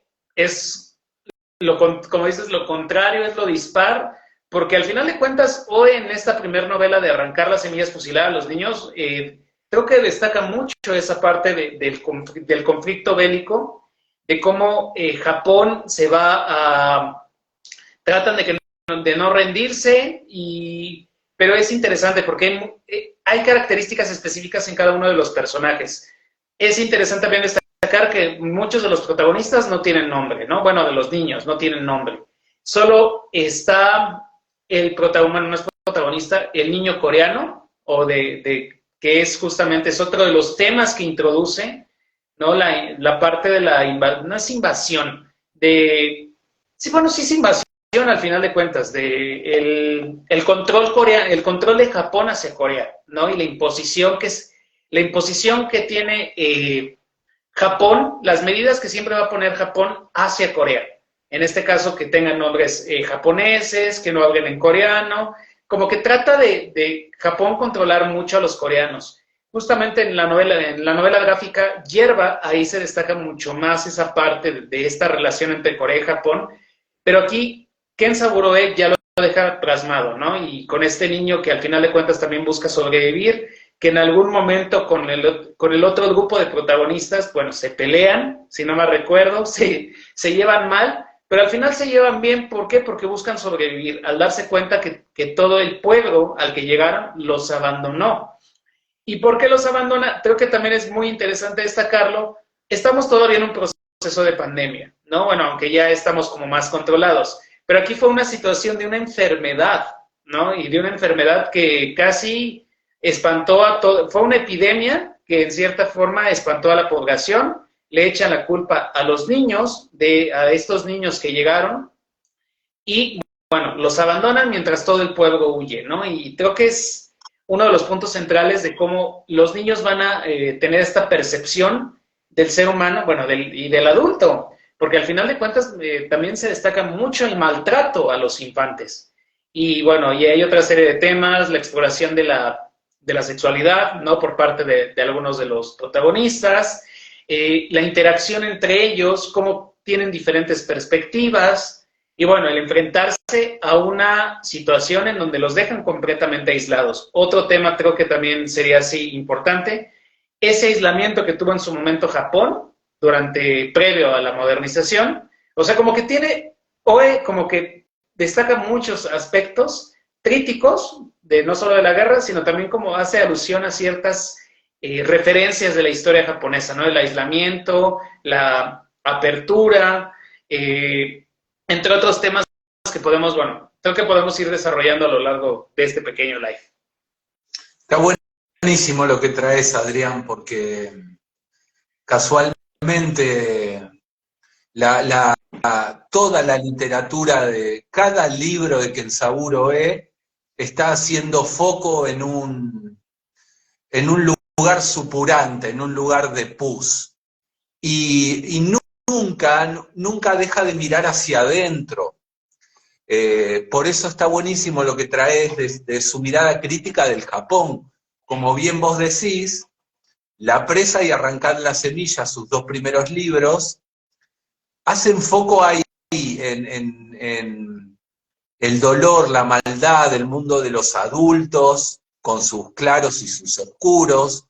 como dices, lo contrario es lo dispar, porque al final de cuentas, Oe en esta primera novela de Arrancar las semillas fusiladas a los niños, creo que destaca mucho esa parte del conflicto bélico, de cómo Japón se va a... tratan de no rendirse, pero es interesante porque hay características específicas en cada uno de los personajes. Es interesante también destacar que muchos de los protagonistas no tienen nombre, ¿no? Bueno, de los niños no tienen nombre. Solo está el protagonista, no es protagonista, el niño coreano, que es justamente, es otro de los temas que introduce, ¿no? La parte de no es invasión, sí, bueno, sí es invasión al final de cuentas, el control de Japón hacia Corea, ¿no? Y la imposición que tiene Japón, las medidas que siempre va a poner Japón hacia Corea. en este caso que tengan nombres japoneses, que no hablen en coreano, como que trata de Japón controlar mucho a los coreanos. Justamente en la novela gráfica Hierba, ahí se destaca mucho más esa parte de esta relación entre Corea y Japón, pero aquí Ken Saburoe ya lo deja plasmado, ¿no? Y con este niño que al final de cuentas también busca sobrevivir, que en algún momento con el otro grupo de protagonistas, bueno, se pelean, si no me recuerdo, se llevan mal, pero al final se llevan bien. ¿Por qué? Porque buscan sobrevivir, al darse cuenta que todo el pueblo al que llegaron los abandonó. ¿Y por qué los abandona? Creo que también es muy interesante destacarlo. Estamos todavía en un proceso de pandemia, ¿no? Bueno, aunque ya estamos como más controlados, pero aquí fue una situación de una enfermedad, ¿no? Y de una enfermedad que casi espantó a todo, fue una epidemia que en cierta forma espantó a la población, le echan la culpa a los niños, a estos niños que llegaron, y bueno, los abandonan mientras todo el pueblo huye, ¿no? Y creo que es uno de los puntos centrales de cómo los niños van a tener esta percepción del ser humano, bueno, y del adulto, porque al final de cuentas también se destaca mucho el maltrato a los infantes. Y bueno, y hay otra serie de temas, la exploración de la sexualidad, ¿no? Por parte de algunos de los protagonistas, la interacción entre ellos, cómo tienen diferentes perspectivas, y bueno, el enfrentarse a una situación en donde los dejan completamente aislados. Otro tema creo que también sería así importante, ese aislamiento que tuvo en su momento Japón, previo a la modernización, o sea, como que tiene, OE como que destaca muchos aspectos críticos, de no solo de la guerra, sino también como hace alusión a ciertas referencias de la historia japonesa, ¿no? El aislamiento, la apertura, entre otros temas que podemos, bueno, creo que podemos ir desarrollando a lo largo de este pequeño live.
Está buenísimo lo que traes, Adrián, porque casualmente toda la literatura de cada libro de Kenzaburo está haciendo foco en un lugar supurante, en un lugar de pus. Y nunca deja de mirar hacia adentro. Por eso está buenísimo lo que traes de su mirada crítica del Japón. Como bien vos decís, La presa y Arrancar la semilla, sus dos primeros libros, hacen foco ahí en el dolor, la maldad, el mundo de los adultos, con sus claros y sus oscuros,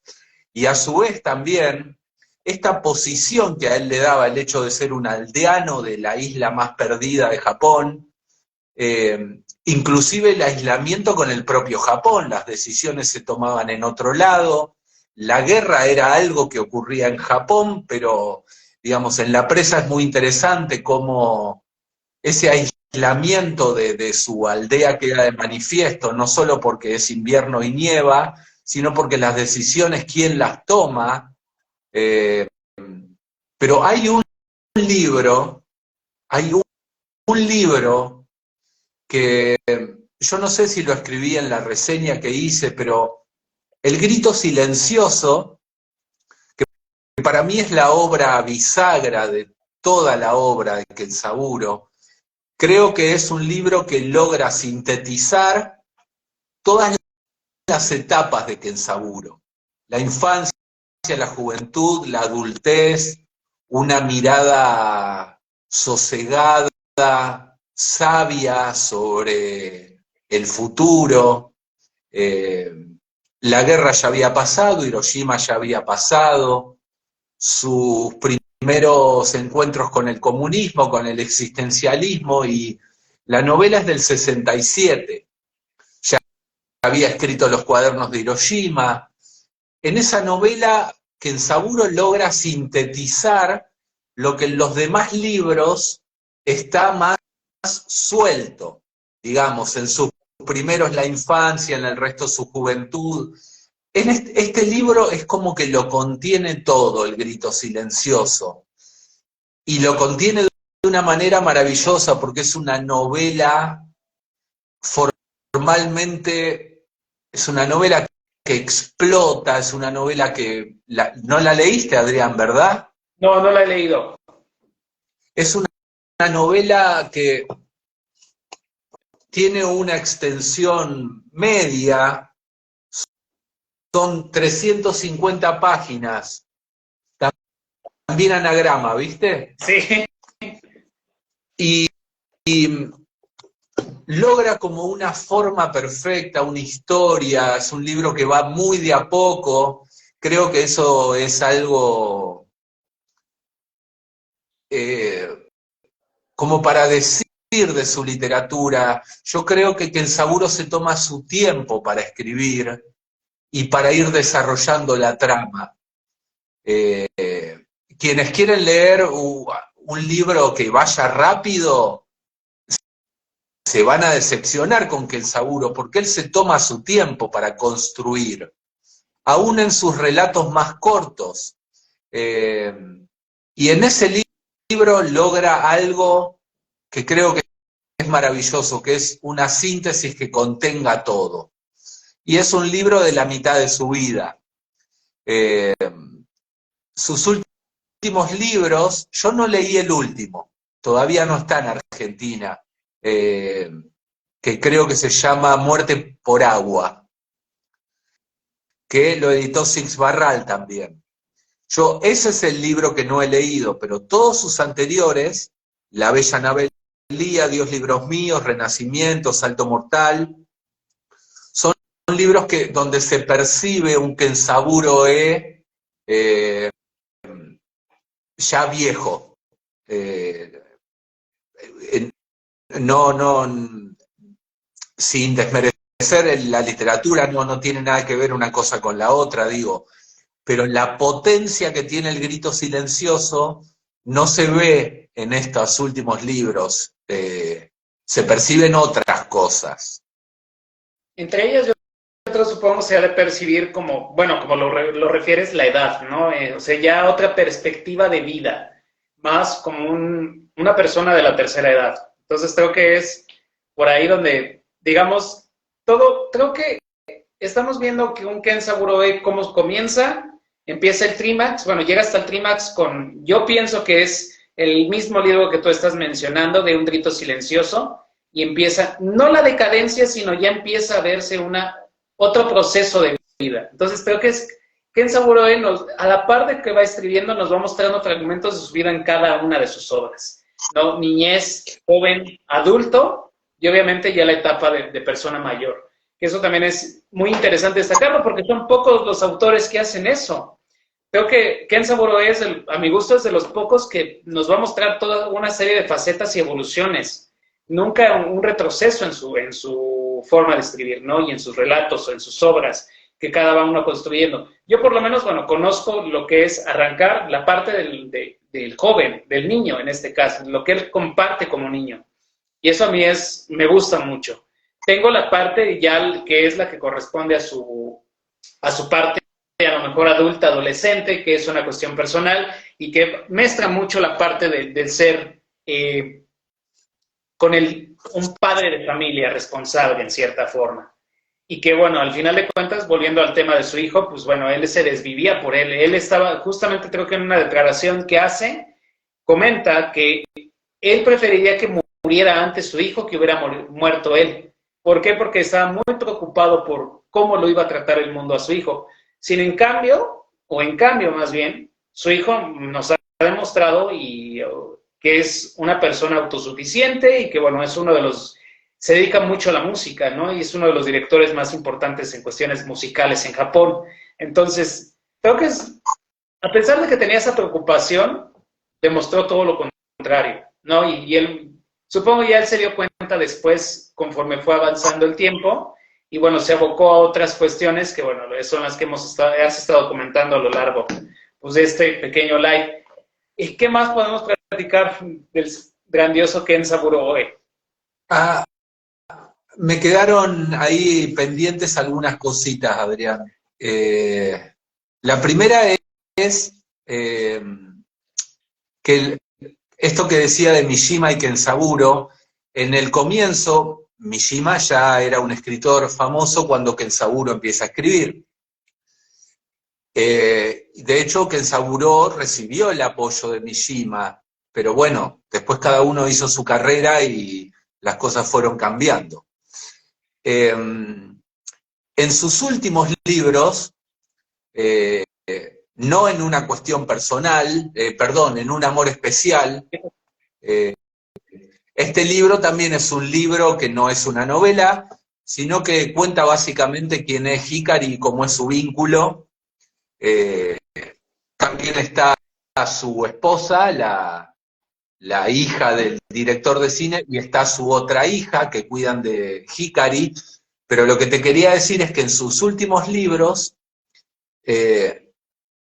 y a su vez también esta posición que a él le daba el hecho de ser un aldeano de la isla más perdida de Japón, inclusive el aislamiento con el propio Japón, las decisiones se tomaban en otro lado, la guerra era algo que ocurría en Japón, pero digamos, en La presa es muy interesante cómo ese aislamiento de su aldea queda de manifiesto, no solo porque es invierno y nieva, sino porque las decisiones, quién las toma. Pero hay un libro que yo no sé si lo escribí en la reseña que hice, pero El grito silencioso, que para mí es la obra bisagra de toda la obra de Kenzaburo, creo que es un libro que logra sintetizar todas las etapas de Kenzaburo. La infancia, la juventud, la adultez, una mirada sosegada, sabia sobre el futuro. La guerra ya había pasado, Hiroshima ya había pasado, sus primeros encuentros con el comunismo, con el existencialismo, y la novela es del 67. Ya había escrito Los cuadernos de Hiroshima. En esa novela, Kenzaburo logra sintetizar lo que en los demás libros está más suelto, digamos, en sus primeros la infancia, en el resto su juventud. En este libro es como que lo contiene todo, El grito silencioso, y lo contiene de una manera maravillosa, porque es una novela formalmente, es una novela que explota, es una novela que... ¿No la leíste, Adrián, verdad?
No, no la he leído.
Es una novela que tiene una extensión media, son 350 páginas, también anagrama, ¿viste?
Sí.
Y logra como una forma perfecta, una historia, es un libro que va muy de a poco, creo que eso es algo como para decir de su literatura. Yo creo que Kenzaburo se toma su tiempo para escribir y para ir desarrollando la trama. Quienes quieren leer un libro que vaya rápido, se van a decepcionar con Kenzaburo, porque él se toma su tiempo para construir, aún en sus relatos más cortos. Y en ese libro logra algo que creo que es maravilloso, que es una síntesis que contenga todo. Y es un libro de la mitad de su vida. Sus últimos libros, yo no leí el último, todavía no está en Argentina, que creo que se llama Muerte por Agua, que lo editó Six Barral también. Ese es el libro que no he leído, pero todos sus anteriores, La Bella Anabelía, Dios libros míos, Renacimiento, Salto Mortal, son libros donde se percibe un Kenzaburo ya viejo. Sin desmerecer la literatura, no tiene nada que ver una cosa con la otra, digo, pero la potencia que tiene El Grito Silencioso no se ve en estos últimos libros, se perciben otras cosas.
Entre ellas yo supongo se ha de percibir como, bueno, como lo refieres, la edad, ¿no? O sea, ya otra perspectiva de vida, más como una persona de la tercera edad. Entonces creo que es por ahí donde, digamos, creo que estamos viendo que un Kenzaburo cómo comienza, empieza el trímax, bueno, llega hasta el trímax yo pienso que es el mismo libro que tú estás mencionando, de Un Grito Silencioso, y empieza, no la decadencia, sino ya empieza a verse otro proceso de vida. Entonces creo que Kenzaburo a la par de que va escribiendo, nos va mostrando fragmentos de su vida en cada una de sus obras, ¿no? Niñez, joven, adulto, y obviamente ya la etapa de persona mayor. Que eso también es muy interesante destacarlo, porque son pocos los autores que hacen eso. Creo que Kenzaburo a mi gusto, es de los pocos que nos va a mostrar toda una serie de facetas y evoluciones. Nunca un retroceso en su forma de escribir, ¿no? Y en sus relatos o en sus obras que cada va uno construyendo. Yo por lo menos, bueno, conozco lo que es arrancar la parte del joven, del niño en este caso, lo que él comparte como niño. Y eso a mí me gusta mucho. Tengo la parte ya que es la que corresponde a su parte a lo mejor adulta, adolescente, que es una cuestión personal y que mezcla mucho la parte del ser con un padre de familia responsable en cierta forma. Y que bueno, al final de cuentas, volviendo al tema de su hijo, pues bueno, él se desvivía por él. Él estaba, justamente creo que en una declaración que hace, comenta que él preferiría que muriera antes su hijo que hubiera muerto él. ¿Por qué? Porque estaba muy preocupado por cómo lo iba a tratar el mundo a su hijo. En cambio más bien, su hijo nos ha demostrado que es una persona autosuficiente y que, bueno, se dedica mucho a la música, ¿no? Y es uno de los directores más importantes en cuestiones musicales en Japón. Entonces, creo que a pesar de que tenía esa preocupación, demostró todo lo contrario, ¿no? Y él, supongo ya él se dio cuenta después, conforme fue avanzando el tiempo, y bueno, se abocó a otras cuestiones que, bueno, son las que has estado comentando a lo largo pues, de este pequeño live. ¿Y qué más podemos platicar del grandioso Kenzaburo Oe?
Me quedaron ahí pendientes algunas cositas, Adrián. La primera es que esto que decía de Mishima y Kenzaburo, en el comienzo Mishima ya era un escritor famoso cuando Kenzaburo empieza a escribir. De hecho, Kenzaburo recibió el apoyo de Mishima pero bueno, después cada uno hizo su carrera y las cosas fueron cambiando. En sus últimos libros, no en una cuestión personal, perdón, en un amor especial, este libro también es un libro que no es una novela, sino que cuenta básicamente quién es Hikari y cómo es su vínculo. También está su esposa, la hija del director de cine, y está su otra hija que cuidan de Hikari. Pero lo que te quería decir es que en sus últimos libros,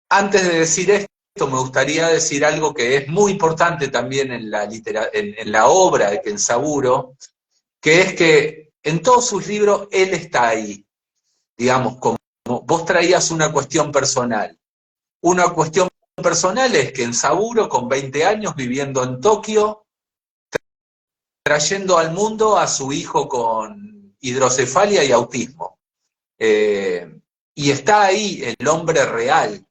antes de decir esto, me gustaría decir algo que es muy importante también en la obra de Kenzaburo, que es que en todos sus libros él está ahí, digamos, como vos traías una cuestión personal. Una cuestión personal es que Kenzaburo, con 20 años, viviendo en Tokio, trayendo al mundo a su hijo con hidrocefalia y autismo. Y está ahí el hombre real.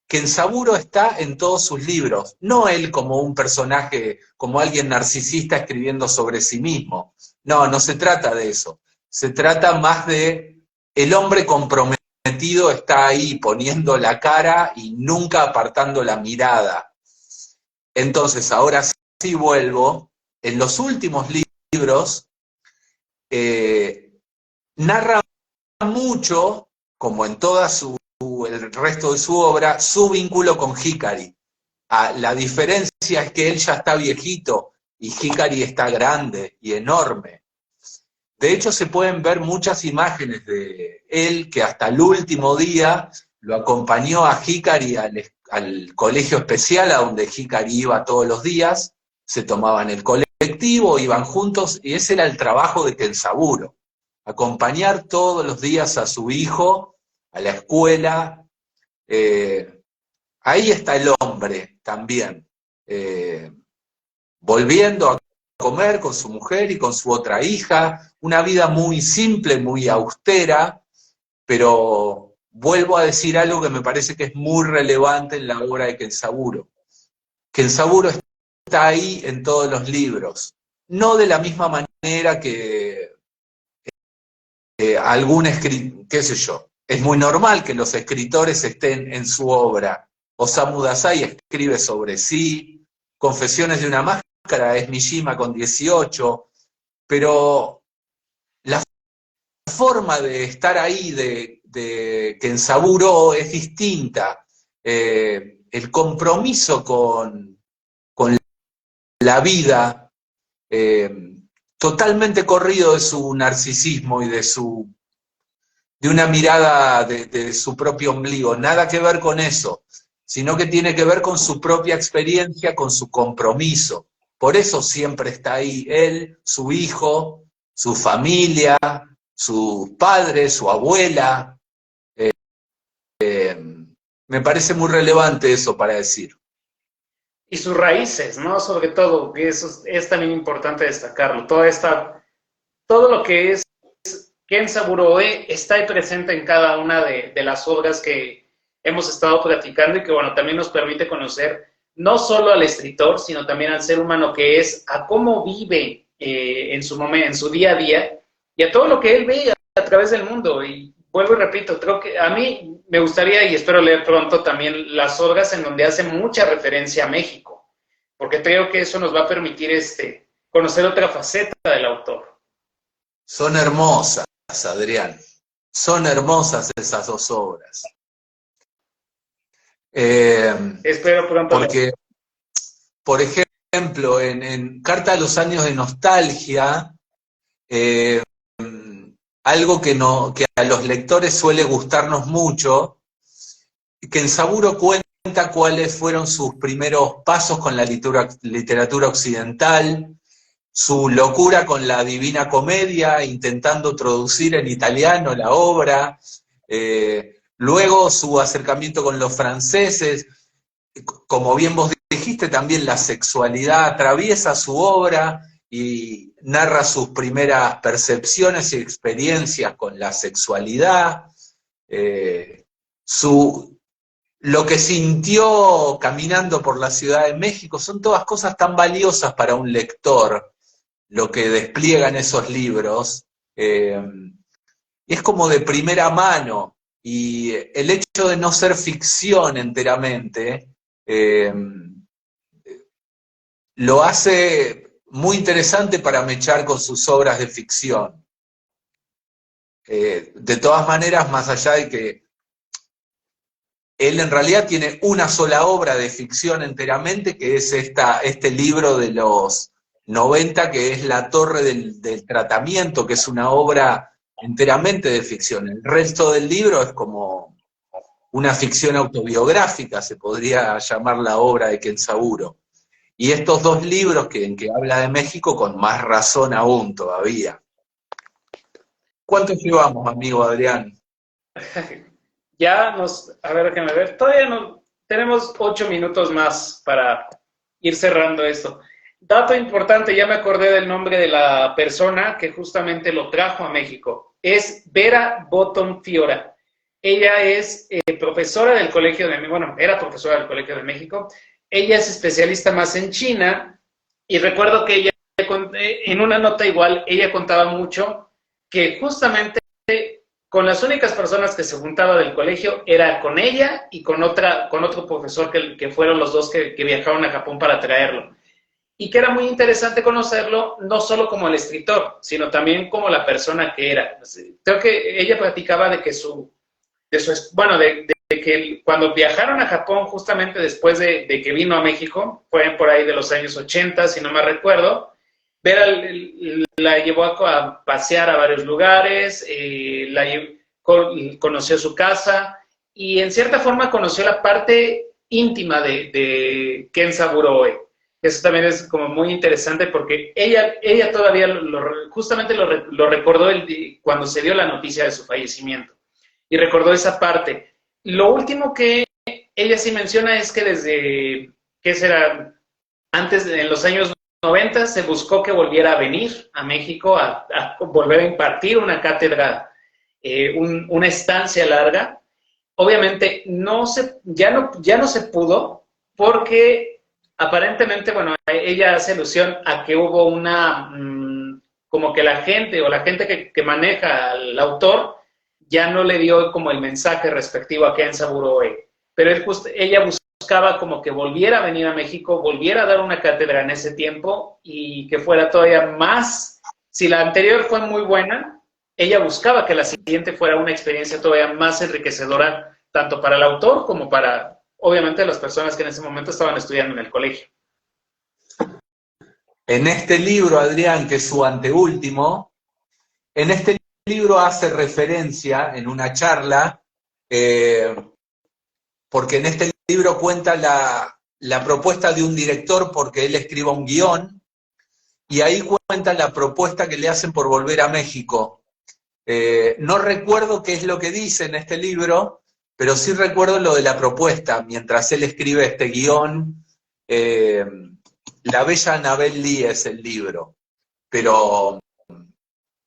Kenzaburo está en todos sus libros, no él como un personaje, como alguien narcisista escribiendo sobre sí mismo. No, no se trata de eso. Se trata más de el hombre comprometido está ahí poniendo la cara y nunca apartando la mirada. Entonces, ahora sí vuelvo. En los últimos libros narra mucho, como en toda el resto de su obra, su vínculo con Hikari. La diferencia es que él ya está viejito y Hikari está grande y enorme. De hecho, se pueden ver muchas imágenes de él que hasta el último día lo acompañó a Hikari al colegio especial, a donde Hikari iba todos los días, se tomaban el colectivo, iban juntos, y ese era el trabajo de Kenzaburo, acompañar todos los días a su hijo a la escuela. Ahí está el hombre también, volviendo a comer con su mujer y con su otra hija, una vida muy simple, muy austera, pero vuelvo a decir algo que me parece que es muy relevante en la obra de Kenzaburo. Kenzaburo está ahí en todos los libros, no de la misma manera que algún escritor, qué sé yo, es muy normal que los escritores estén en su obra. Osamu Dazai escribe sobre sí, Confesiones de una máscara es Mishima con 18, pero la forma de estar ahí de Kenzaburo es distinta. El compromiso con la vida, totalmente corrido de su narcisismo y de una mirada de su propio ombligo, nada que ver con eso, sino que tiene que ver con su propia experiencia, con su compromiso. Por eso siempre está ahí él, su hijo, su familia, sus padres, su abuela. Me parece muy relevante eso para decir.
Y sus raíces, ¿no? Sobre todo, que eso es también importante destacarlo. Todo lo que es Kenzaburo Oe está ahí presente en cada una de las obras que hemos estado platicando y que, bueno, también nos permite conocer no solo al escritor, sino también al ser humano que es, a cómo vive en su día a día y a todo lo que él ve a través del mundo. Y vuelvo y repito, creo que a mí me gustaría, y espero leer pronto también las obras en donde hace mucha referencia a México, porque creo que eso nos va a permitir conocer otra faceta del autor.
Son hermosas, Adrián. Son hermosas esas dos obras.
Espero pronto.
Porque, por ejemplo, en Carta a los años de nostalgia, algo que a los lectores suele gustarnos mucho, Kenzaburo cuenta cuáles fueron sus primeros pasos con la literatura occidental, su locura con la Divina Comedia, intentando traducir en italiano la obra, luego su acercamiento con los franceses, como bien vos dijiste, también la sexualidad atraviesa su obra y narra sus primeras percepciones y experiencias con la sexualidad, lo que sintió caminando por la Ciudad de México, son todas cosas tan valiosas para un lector, lo que despliegan esos libros. Es como de primera mano, y el hecho de no ser ficción enteramente, lo hace muy interesante para mechar con sus obras de ficción. De todas maneras, más allá de que él en realidad tiene una sola obra de ficción enteramente, que es este libro de los 90, que es La Torre del Tratamiento, que es una obra enteramente de ficción. El resto del libro es como una ficción autobiográfica, se podría llamar la obra de Kenzaburo. Y estos dos libros en que habla de México, con más razón aún todavía. ¿Cuánto llevamos, amigo Adrián?
A ver, déjame ver, todavía no, tenemos 8 minutos más para ir cerrando esto. Dato importante, ya me acordé del nombre de la persona que justamente lo trajo a México. Es Vera Bottom Fiora. Ella es profesora del Colegio de México, bueno, era profesora del Colegio de México. Ella es especialista más en China, y recuerdo que ella, en una nota igual, ella contaba mucho que justamente con las únicas personas que se juntaba del colegio era con ella y con otro profesor que fueron los dos que viajaron a Japón para traerlo. Y que era muy interesante conocerlo, no solo como el escritor, sino también como la persona que era. Creo que ella platicaba de que de que cuando viajaron a Japón, justamente después de que vino a México, fue por ahí de los años 80, si no me recuerdo, Vera la llevó a pasear a varios lugares, conoció su casa, y en cierta forma conoció la parte íntima de Kenzaburo Oe. Eso también es como muy interesante, porque ella todavía justamente lo recordó cuando se dio la noticia de su fallecimiento, y recordó esa parte. Lo último que ella sí menciona es que ¿qué será? En los años 90 se buscó que volviera a venir a México a volver a impartir una cátedra, una estancia larga. Obviamente ya no se pudo, porque aparentemente, bueno, ella hace alusión a que hubo como que la gente que maneja al autor ya no le dio como el mensaje respectivo a Kenzaburo Oe. Pero ella buscaba como que volviera a venir a México, volviera a dar una cátedra en ese tiempo, y que fuera todavía más. Si la anterior fue muy buena, ella buscaba que la siguiente fuera una experiencia todavía más enriquecedora, tanto para el autor como para, obviamente, las personas que en ese momento estaban estudiando en el colegio.
En este libro, Adrián, que es su anteúltimo, en este libro hace referencia en una charla, porque en este libro cuenta la propuesta de un director porque él escriba un guión, y ahí cuenta la propuesta que le hacen por volver a México. No recuerdo qué es lo que dice en este libro, pero sí recuerdo lo de la propuesta, mientras él escribe este guión. La Bella Annabel Lee es el libro, pero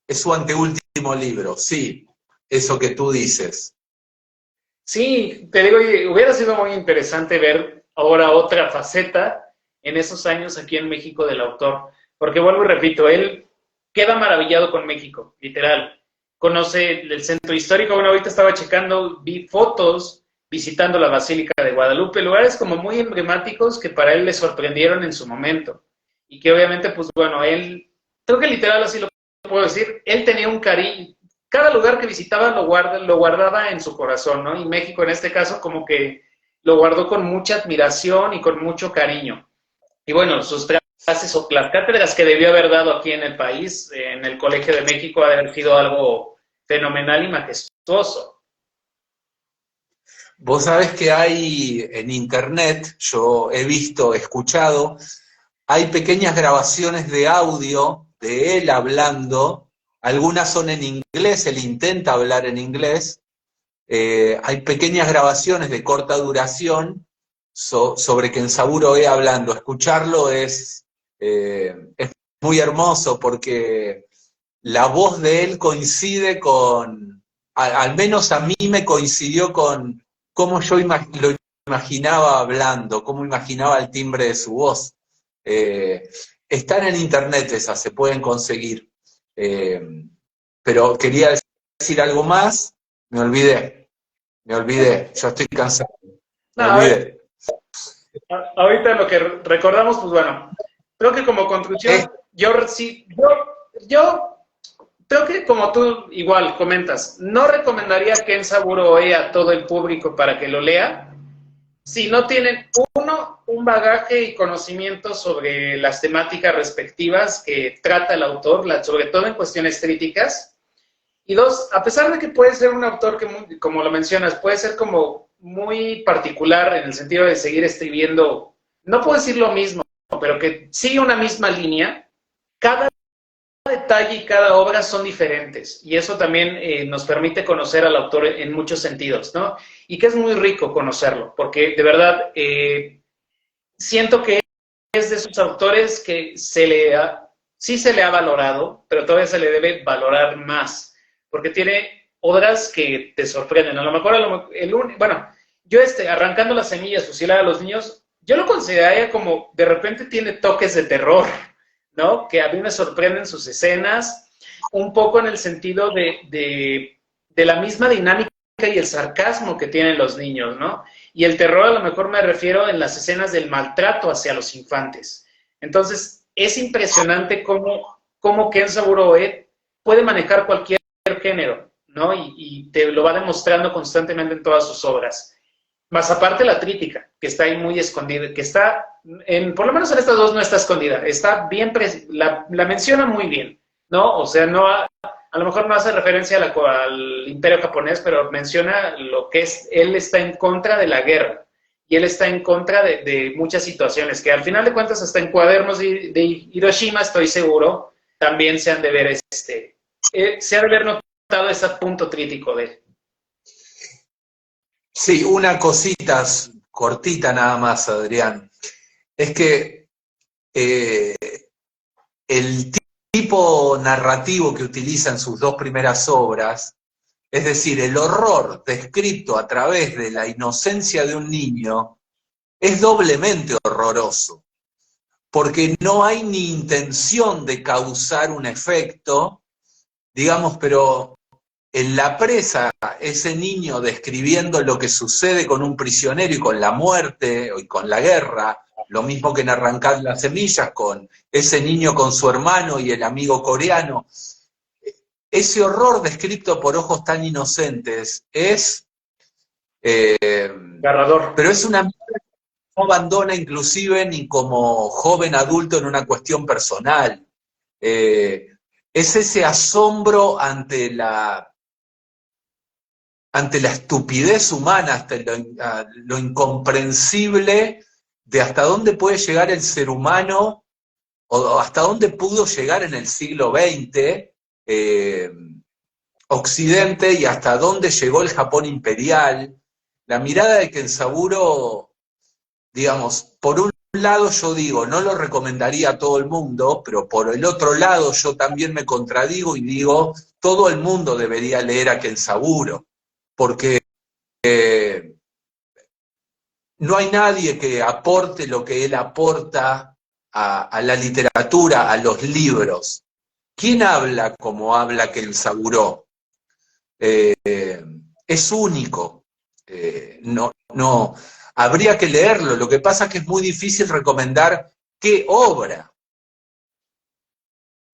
es su anteúltimo libro, sí, eso que tú dices.
Sí, te digo, hubiera sido muy interesante ver ahora otra faceta en esos años aquí en México del autor, porque vuelvo y repito, él queda maravillado con México, literal. Conoce el centro histórico. Bueno, ahorita estaba checando, vi fotos visitando la Basílica de Guadalupe, lugares como muy emblemáticos que para él le sorprendieron en su momento, y que obviamente, pues bueno, creo que literal así lo puedo decir, él tenía un cariño. Cada lugar que visitaba lo guardaba en su corazón, ¿no? Y México en este caso como que lo guardó con mucha admiración y con mucho cariño. Y bueno, sus clases o las cátedras que debió haber dado aquí en el país, en el Colegio de México, ha de haber sido algo fenomenal y majestuoso.
Vos sabés que hay en internet, yo he visto, escuchado, hay pequeñas grabaciones de audio de él hablando, algunas son en inglés, él intenta hablar en inglés, hay pequeñas grabaciones de corta duración sobre Kenzaburo Oe hablando. Escucharlo es muy hermoso, porque la voz de él coincide al menos a mí me coincidió con cómo yo lo imaginaba hablando, cómo imaginaba el timbre de su voz. Están en internet esas, se pueden conseguir. Pero quería decir algo más, me olvidé, yo estoy cansado, me
No,
olvidé.
ahorita lo que recordamos, pues bueno, creo que como conclusión, yo creo que como tú igual comentas, no recomendaría Ken Saburo Oe a todo el público para que lo lea, si no tienen, uno, un bagaje y conocimiento sobre las temáticas respectivas que trata el autor, sobre todo en cuestiones críticas, y dos, a pesar de que puede ser un autor que, como lo mencionas, puede ser como muy particular en el sentido de seguir escribiendo, no puedo decir lo mismo, pero que sigue una misma línea, cada detalle y cada obra son diferentes y eso también nos permite conocer al autor en muchos sentidos, ¿no? Y que es muy rico conocerlo, porque de verdad siento que es de esos autores que sí se le ha valorado, pero todavía se le debe valorar más, porque tiene obras que te sorprenden. A lo mejor, bueno, yo arrancando las semillas, fusilar a los niños, yo lo consideraría como, de repente tiene toques de terror, ¿no? Que a mí me sorprenden sus escenas, un poco en el sentido de la misma dinámica y el sarcasmo que tienen los niños, ¿no? Y el terror a lo mejor me refiero en las escenas del maltrato hacia los infantes. Entonces, es impresionante cómo Ken Saburo Oe puede manejar cualquier género, ¿no? Y te lo va demostrando constantemente en todas sus obras. Más aparte la crítica, que está ahí muy escondida, que está, por lo menos en estas dos no está escondida, está bien, la menciona muy bien, ¿no? O sea, a lo mejor no hace referencia al imperio japonés, pero menciona lo que es, él está en contra de la guerra, y él está en contra de muchas situaciones, que al final de cuentas hasta en cuadernos de Hiroshima, estoy seguro, también se han de ver, se ha de haber notado ese punto crítico de él.
Sí, una cosita cortita nada más, Adrián. Es que el tipo narrativo que utiliza en sus dos primeras obras, es decir, el horror descrito a través de la inocencia de un niño, es doblemente horroroso, porque no hay ni intención de causar un efecto, digamos, pero en la presa, ese niño describiendo lo que sucede con un prisionero y con la muerte y con la guerra, lo mismo que en Arrancar las semillas, con ese niño con su hermano y el amigo coreano, ese horror descrito por ojos tan inocentes es...
Garrador.
Pero es una mierda que no abandona inclusive ni como joven adulto en una cuestión personal. Es ese asombro ante la estupidez humana, hasta lo incomprensible de hasta dónde puede llegar el ser humano, o hasta dónde pudo llegar en el siglo XX Occidente, y hasta dónde llegó el Japón imperial. La mirada de Kenzaburo, digamos, por un lado yo digo, no lo recomendaría a todo el mundo, pero por el otro lado yo también me contradigo y digo, todo el mundo debería leer a Kenzaburo, porque no hay nadie que aporte lo que él aporta a la literatura, a los libros. ¿Quién habla como habla Kenzaburo? Es único. No, habría que leerlo. Lo que pasa es que es muy difícil recomendar qué obra.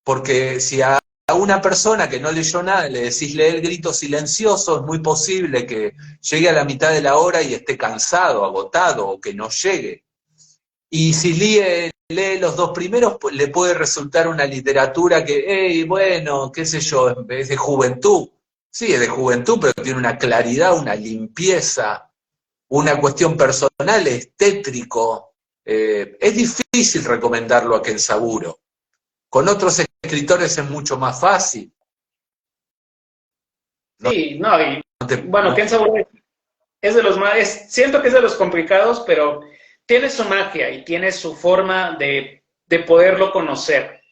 Porque si a una persona que no leyó nada le decís leer Grito Silencioso, es muy posible que llegue a la mitad de la hora y esté cansado, agotado, o que no llegue. Y si lee los dos primeros, pues, le puede resultar una literatura que, bueno, qué sé yo, es de juventud. Sí, es de juventud, pero tiene una claridad, una limpieza, una cuestión personal, es tétrico. Es difícil recomendarlo a Kenzaburo. Con otros escritores es mucho más fácil.
Sí, no, bueno, Ken Saburo es de los más, siento que es de los complicados, pero tiene su magia y tiene su forma de poderlo conocer.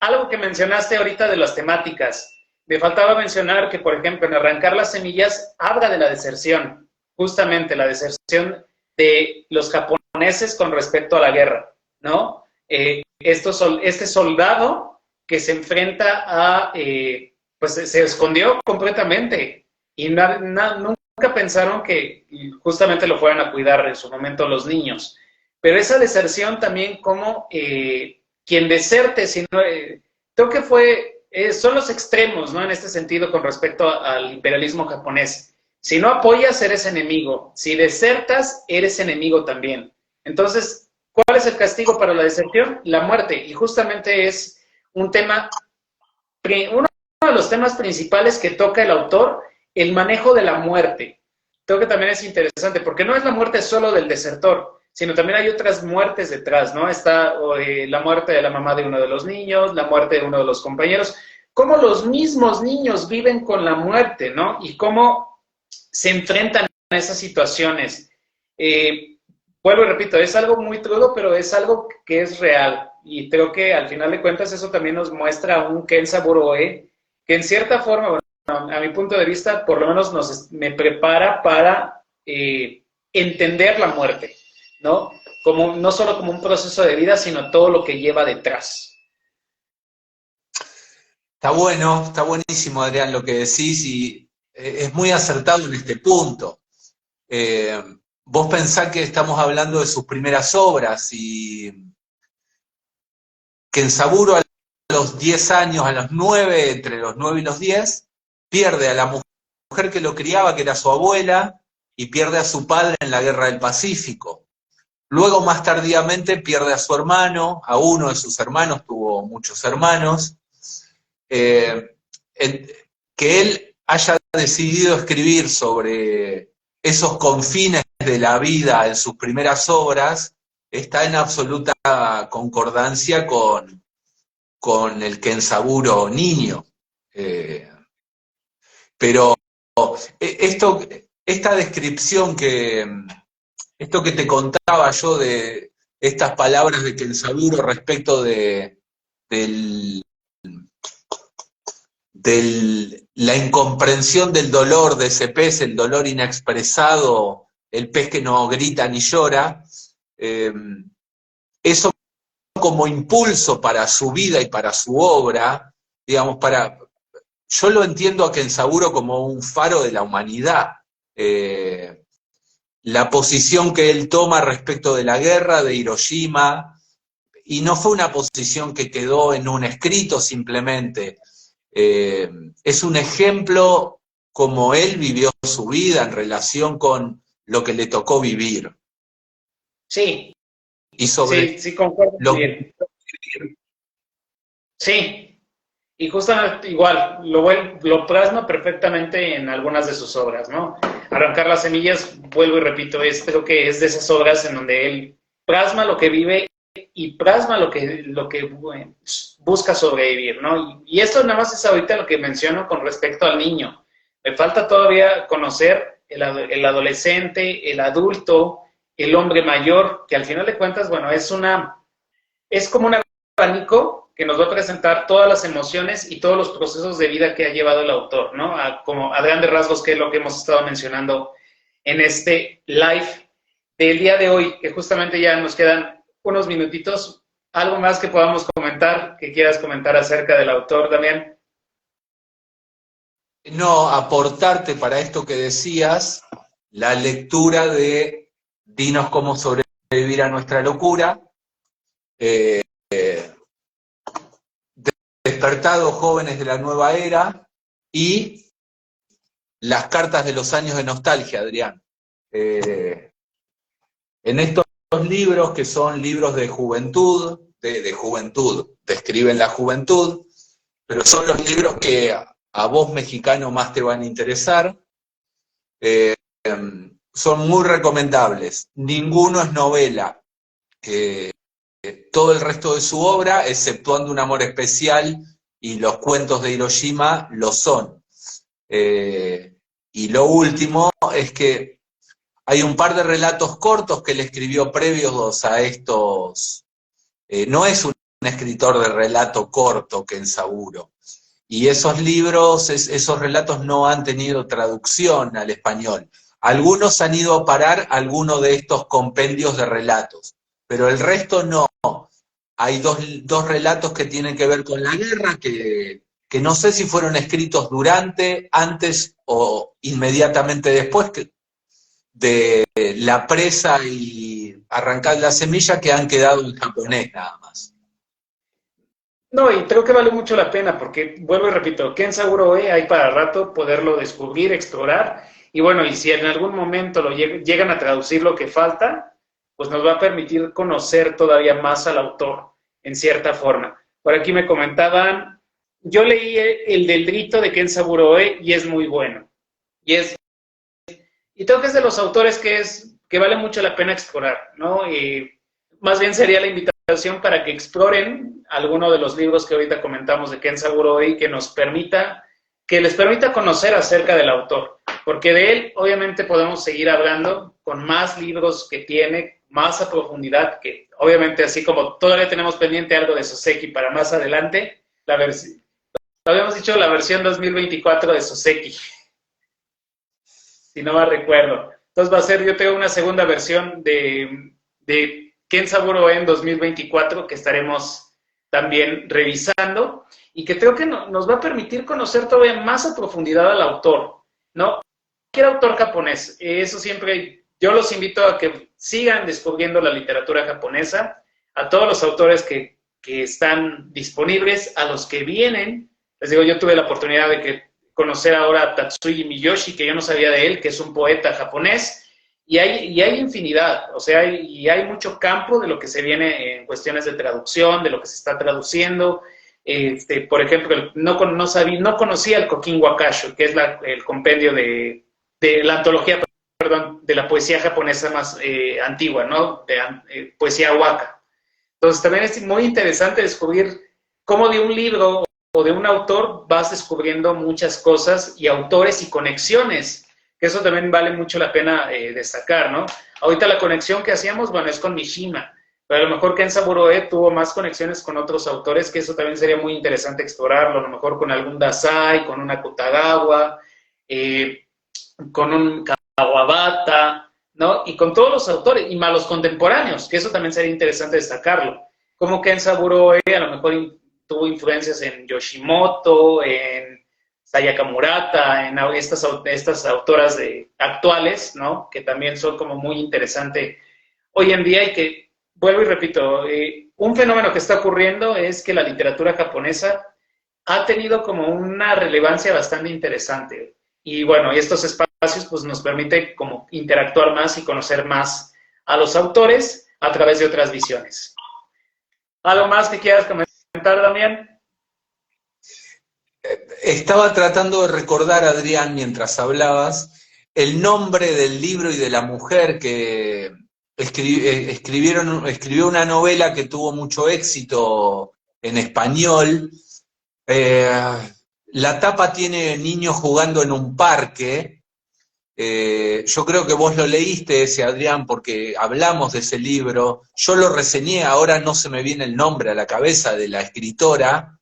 Algo que mencionaste ahorita de las temáticas, me faltaba mencionar que, por ejemplo, en Arrancar las semillas habla de la deserción, justamente la deserción de los japoneses con respecto a la guerra, ¿no? Este soldado que se enfrenta a, pues se escondió completamente y nunca pensaron que justamente lo fueran a cuidar en su momento los niños. Pero esa deserción también como quien deserte, creo que son los extremos, ¿no? En este sentido con respecto al imperialismo japonés. Si no apoyas, eres enemigo. Si desertas, eres enemigo también. Entonces, ¿cuál es el castigo para la deserción? La muerte. Y justamente es uno de los temas principales que toca el autor, el manejo de la muerte. Creo que también es interesante, porque no es la muerte solo del desertor, sino también hay otras muertes detrás, ¿no? Está la muerte de la mamá de uno de los niños, la muerte de uno de los compañeros, cómo los mismos niños viven con la muerte, ¿no? Y cómo se enfrentan a esas situaciones. Vuelvo y repito, es algo muy crudo, pero es algo que es real. Y creo que al final de cuentas eso también nos muestra un Ken Saburo-e, que en cierta forma, bueno, a mi punto de vista, por lo menos me prepara para entender la muerte, ¿no? No solo como un proceso de vida, sino todo lo que lleva detrás.
Está bueno, está buenísimo, Adrián, lo que decís, y es muy acertado en este punto. Vos pensás que estamos hablando de sus primeras obras, y Kenzaburo a los 10 años, a los 9, entre los 9 y los 10, pierde a la mujer que lo criaba, que era su abuela, y pierde a su padre en la Guerra del Pacífico. Luego, más tardíamente, pierde a su hermano, a uno de sus hermanos, tuvo muchos hermanos. Que él haya decidido escribir sobre esos confines de la vida en sus primeras obras está en absoluta concordancia con el Kenzaburo niño. Pero esta descripción esto que te contaba yo de estas palabras de Kenzaburo respecto de la incomprensión del dolor de ese pez, el dolor inexpresado, el pez que no grita ni llora, eso como impulso para su vida y para su obra, digamos, yo lo entiendo a Kenzaburo como un faro de la humanidad. La posición que él toma respecto de la guerra de Hiroshima, y no fue una posición que quedó en un escrito simplemente, es un ejemplo como él vivió su vida en relación con lo que le tocó vivir.
Sí.
Y sobre
sí, concuerdo bien. Sí, y justamente igual, lo plasma perfectamente en algunas de sus obras, ¿no? Arrancar las semillas, vuelvo y repito, creo que es de esas obras en donde él plasma lo que vive y plasma lo que bueno, busca sobrevivir, ¿no? Y esto nada más es ahorita lo que menciono con respecto al niño. Me falta todavía conocer el adolescente, el adulto, el hombre mayor, que al final de cuentas, bueno, es como un abanico que nos va a presentar todas las emociones y todos los procesos de vida que ha llevado el autor, ¿no? Como a grandes rasgos, que es lo que hemos estado mencionando en este live del día de hoy, que justamente ya nos quedan unos minutitos. ¿Algo más que podamos comentar, que quieras comentar acerca del autor, Damián?
No, aportarte para esto que decías, la lectura de Dinos cómo sobrevivir a nuestra locura, Despertados jóvenes de la nueva era, y Las cartas de los años de nostalgia, Adrián. En estos libros, que son libros de juventud, de juventud, describen la juventud, pero son los libros que a vos, mexicano, más te van a interesar. Son muy recomendables. Ninguno es novela. Todo el resto de su obra, exceptuando Un amor especial y Los cuentos de Hiroshima, lo son. Y lo último es que hay un par de relatos cortos que él escribió previos a estos. No es un escritor de relato corto, Kenzaburo. Y esos libros, esos relatos no han tenido traducción al español. Algunos han ido a parar a alguno de estos compendios de relatos, pero el resto no. Hay dos relatos que tienen que ver con la guerra, que no sé si fueron escritos durante, antes o inmediatamente después de la presa y arrancar la semilla, que han quedado en japonés nada más.
No, y creo que vale mucho la pena porque, vuelvo y repito, Kensaburo Oe hay para rato poderlo descubrir, explorar, y bueno, y si en algún momento llegan a traducir lo que falta, pues nos va a permitir conocer todavía más al autor, en cierta forma. Por aquí me comentaban, yo leí el del Rito de Kensaburo Oe y es muy bueno. Y creo que es de los autores que vale mucho la pena explorar, ¿no? Y más bien sería la invitación para que exploren alguno de los libros que ahorita comentamos de Kensaburo Oe y que les permita conocer acerca del autor, porque de él obviamente podemos seguir hablando con más libros que tiene, más a profundidad, que obviamente así como todavía tenemos pendiente algo de Soseki para más adelante, lo habíamos dicho, la versión 2024 de Soseki, si no mal recuerdo. Entonces va a ser, yo tengo una segunda versión de Kensaburo en 2024 que estaremos también revisando y que creo que nos va a permitir conocer todavía más a profundidad al autor, ¿no? Cualquier autor japonés, eso siempre, yo los invito a que sigan descubriendo la literatura japonesa, a todos los autores que están disponibles, a los que vienen, les digo, yo tuve la oportunidad de conocer ahora a Tatsuji Miyoshi, que yo no sabía de él, que es un poeta japonés, y hay infinidad, o sea, hay mucho campo de lo que se viene en cuestiones de traducción, de lo que se está traduciendo. Por ejemplo, no conocía el Kokin Wakasho, que es el compendio de la antología, perdón, de la poesía japonesa más antigua, ¿no? De poesía waka. Entonces, también es muy interesante descubrir cómo de un libro o de un autor vas descubriendo muchas cosas y autores y conexiones, que eso también vale mucho la pena destacar, ¿no? Ahorita la conexión que hacíamos, bueno, es con Mishima, pero a lo mejor Kensaburo Oe tuvo más conexiones con otros autores, que eso también sería muy interesante explorarlo, a lo mejor con algún Dazai, con una Kutagawa, con un Kawabata, ¿no? Y con todos los autores, y más los contemporáneos, que eso también sería interesante destacarlo. Como Kensaburo Oe a lo mejor tuvo influencias en Yoshimoto, en Sayaka Murata, en estas autoras actuales, ¿no? Que también son como muy interesantes hoy en día y que, vuelvo y repito, un fenómeno que está ocurriendo es que la literatura japonesa ha tenido como una relevancia bastante interesante. Y bueno, estos espacios pues nos permiten como interactuar más y conocer más a los autores a través de otras visiones. ¿Algo más que quieras comentar, Damián?
Estaba tratando de recordar, Adrián, mientras hablabas, el nombre del libro y de la mujer que escribió una novela que tuvo mucho éxito en español. La tapa tiene niños jugando en un parque. Yo creo que vos lo leíste ese, Adrián, porque hablamos de ese libro. Yo lo reseñé, ahora no se me viene el nombre a la cabeza de la escritora,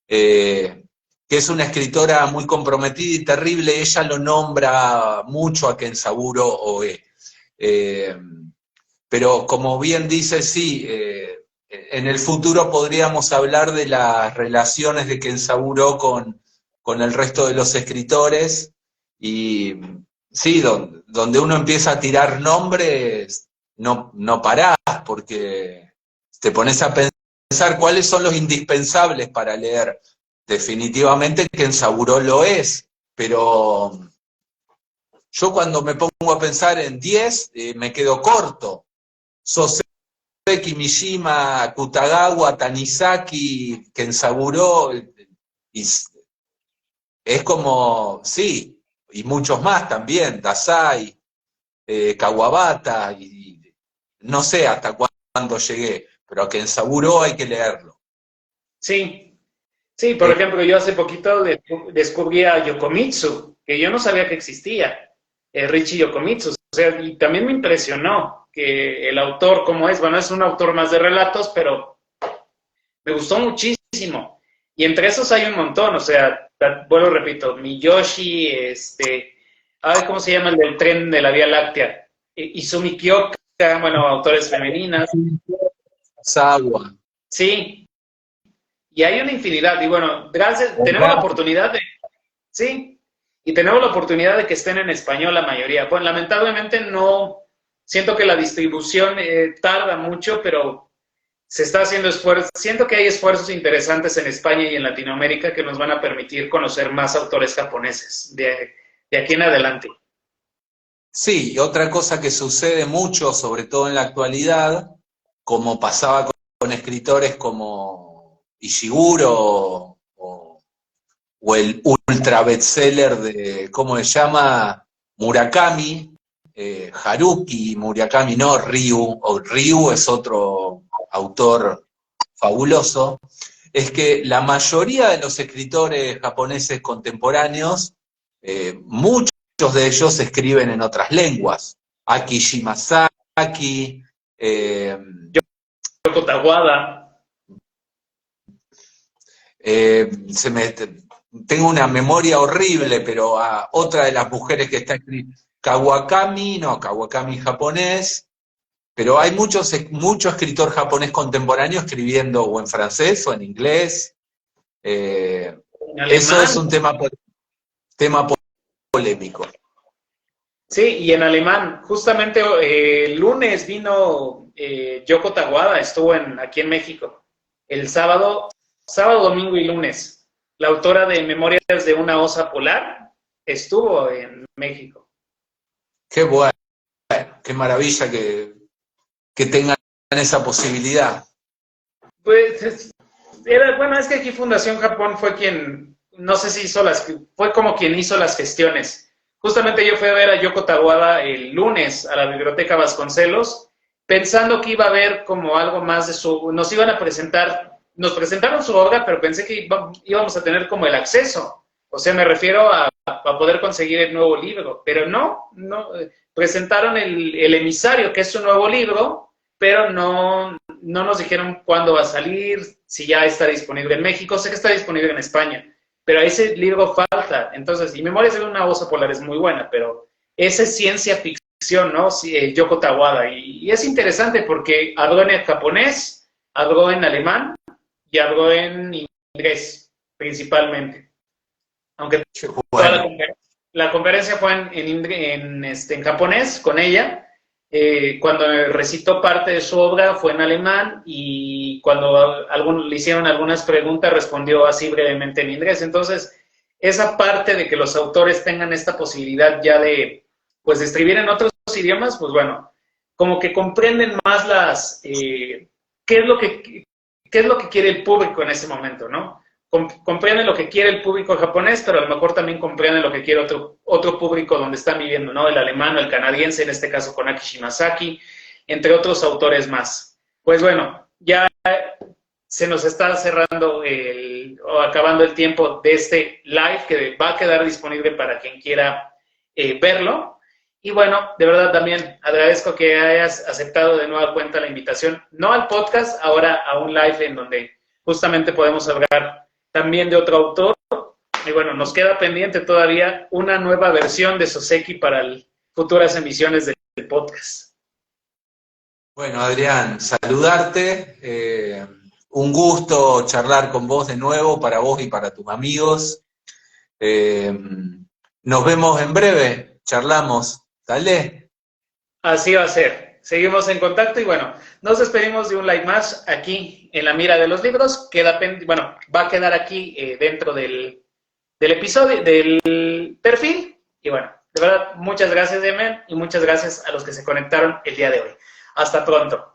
que es una escritora muy comprometida y terrible. Ella lo nombra mucho a Kensaburo Oe. Pero como bien dice, sí, en el futuro podríamos hablar de las relaciones de Kensaburo con el resto de los escritores, y sí, donde uno empieza a tirar nombres, no parás, porque te pones a pensar cuáles son los indispensables para leer. Definitivamente Kensaburo lo es, pero yo cuando me pongo a pensar en 10, me quedo corto. Soseki, Mishima, Kutagawa, Tanizaki, Kensaburo, y es como, sí, y muchos más también, Dazai, Kawabata, y no sé hasta cuándo llegué, pero a Kensaburo hay que leerlo.
Sí, sí, por ejemplo, yo hace poquito descubrí a Yokomitsu, que yo no sabía que existía, Richie Yokomitsu, o sea, y también me impresionó que el autor, como es, bueno, es un autor más de relatos, pero me gustó muchísimo. Y entre esos hay un montón, o sea, vuelvo, repito, Miyoshi, Ay, ¿cómo se llama el del tren de la Vía Láctea? Izumi Kyoka, bueno, autores femeninas.
Sagua.
Sí, y hay una infinidad. Y bueno, gracias, tenemos la oportunidad de, sí, y tenemos la oportunidad de que estén en español la mayoría. Bueno, lamentablemente no, siento que la distribución tarda mucho, pero se está haciendo esfuerzo. Siento que hay esfuerzos interesantes en España y en Latinoamérica que nos van a permitir conocer más autores japoneses de aquí en adelante.
Sí, y otra cosa que sucede mucho, sobre todo en la actualidad, como pasaba con escritores como Ishiguro o el ultra bestseller de, ¿cómo se llama? Murakami, Haruki Murakami, no Ryu, o Ryu es otro autor fabuloso, es que la mayoría de los escritores japoneses contemporáneos, muchos de ellos escriben en otras lenguas. Aki Shimasaki,
Yoko Tawada.
Tengo una memoria horrible, pero a otra de las mujeres que está escrita, Kawakami japonés, pero hay mucho escritor japonés contemporáneo escribiendo o en francés o en inglés. Eso es un tema polémico.
Sí, y en alemán, justamente el lunes vino Yoko Tawada, estuvo aquí en México, el sábado, domingo y lunes. La autora de Memorias de una osa polar estuvo en México.
Qué bueno, qué maravilla que tengan esa posibilidad.
Pues, bueno, es que aquí Fundación Japón fue quien, no sé si fue como quien hizo las gestiones. Justamente yo fui a ver a Yoko Tawada el lunes a la Biblioteca Vasconcelos, pensando que iba a haber como algo más de nos iban a presentar, nos presentaron su obra, pero pensé que íbamos a tener como el acceso. O sea, me refiero a poder conseguir el nuevo libro, pero no, presentaron el emisario, que es su nuevo libro, pero no nos dijeron cuándo va a salir, si ya está disponible en México, sé que está disponible en España, pero ese libro falta. Entonces, y Memorias de una osa polar es muy buena, pero esa es ciencia ficción, ¿no? Sí, Yoko Tawada, y es interesante porque habló en japonés, habló en alemán y habló en inglés, principalmente. Aunque
bueno,
la conferencia fue en japonés con ella. Cuando recitó parte de su obra fue en alemán, y cuando le hicieron algunas preguntas respondió así brevemente en inglés. Entonces, esa parte de que los autores tengan esta posibilidad ya de, pues, de escribir en otros idiomas, pues bueno, como que comprenden más qué es lo que quiere el público en ese momento, ¿no? Comprenden lo que quiere el público japonés, pero a lo mejor también comprenden lo que quiere otro público donde están viviendo, ¿no? El alemán o el canadiense, en este caso con Aki Shimasaki, entre otros autores más. Pues bueno, ya se nos está cerrando o acabando el tiempo de este live, que va a quedar disponible para quien quiera verlo. Y bueno, de verdad también agradezco que hayas aceptado de nueva cuenta la invitación, no al podcast, ahora a un live en donde justamente podemos hablar también de otro autor. Y bueno, nos queda pendiente todavía una nueva versión de Soseki para futuras emisiones del podcast.
Bueno, Adrián, saludarte. Un gusto charlar con vos de nuevo, para vos y para tus amigos. Nos vemos en breve, charlamos. Dale.
Así va a ser. Seguimos en contacto y bueno, nos despedimos de un live más aquí en la mira de los libros. Va a quedar aquí dentro del episodio, del perfil. Y bueno, de verdad, muchas gracias, Demen, y muchas gracias a los que se conectaron el día de hoy. Hasta pronto.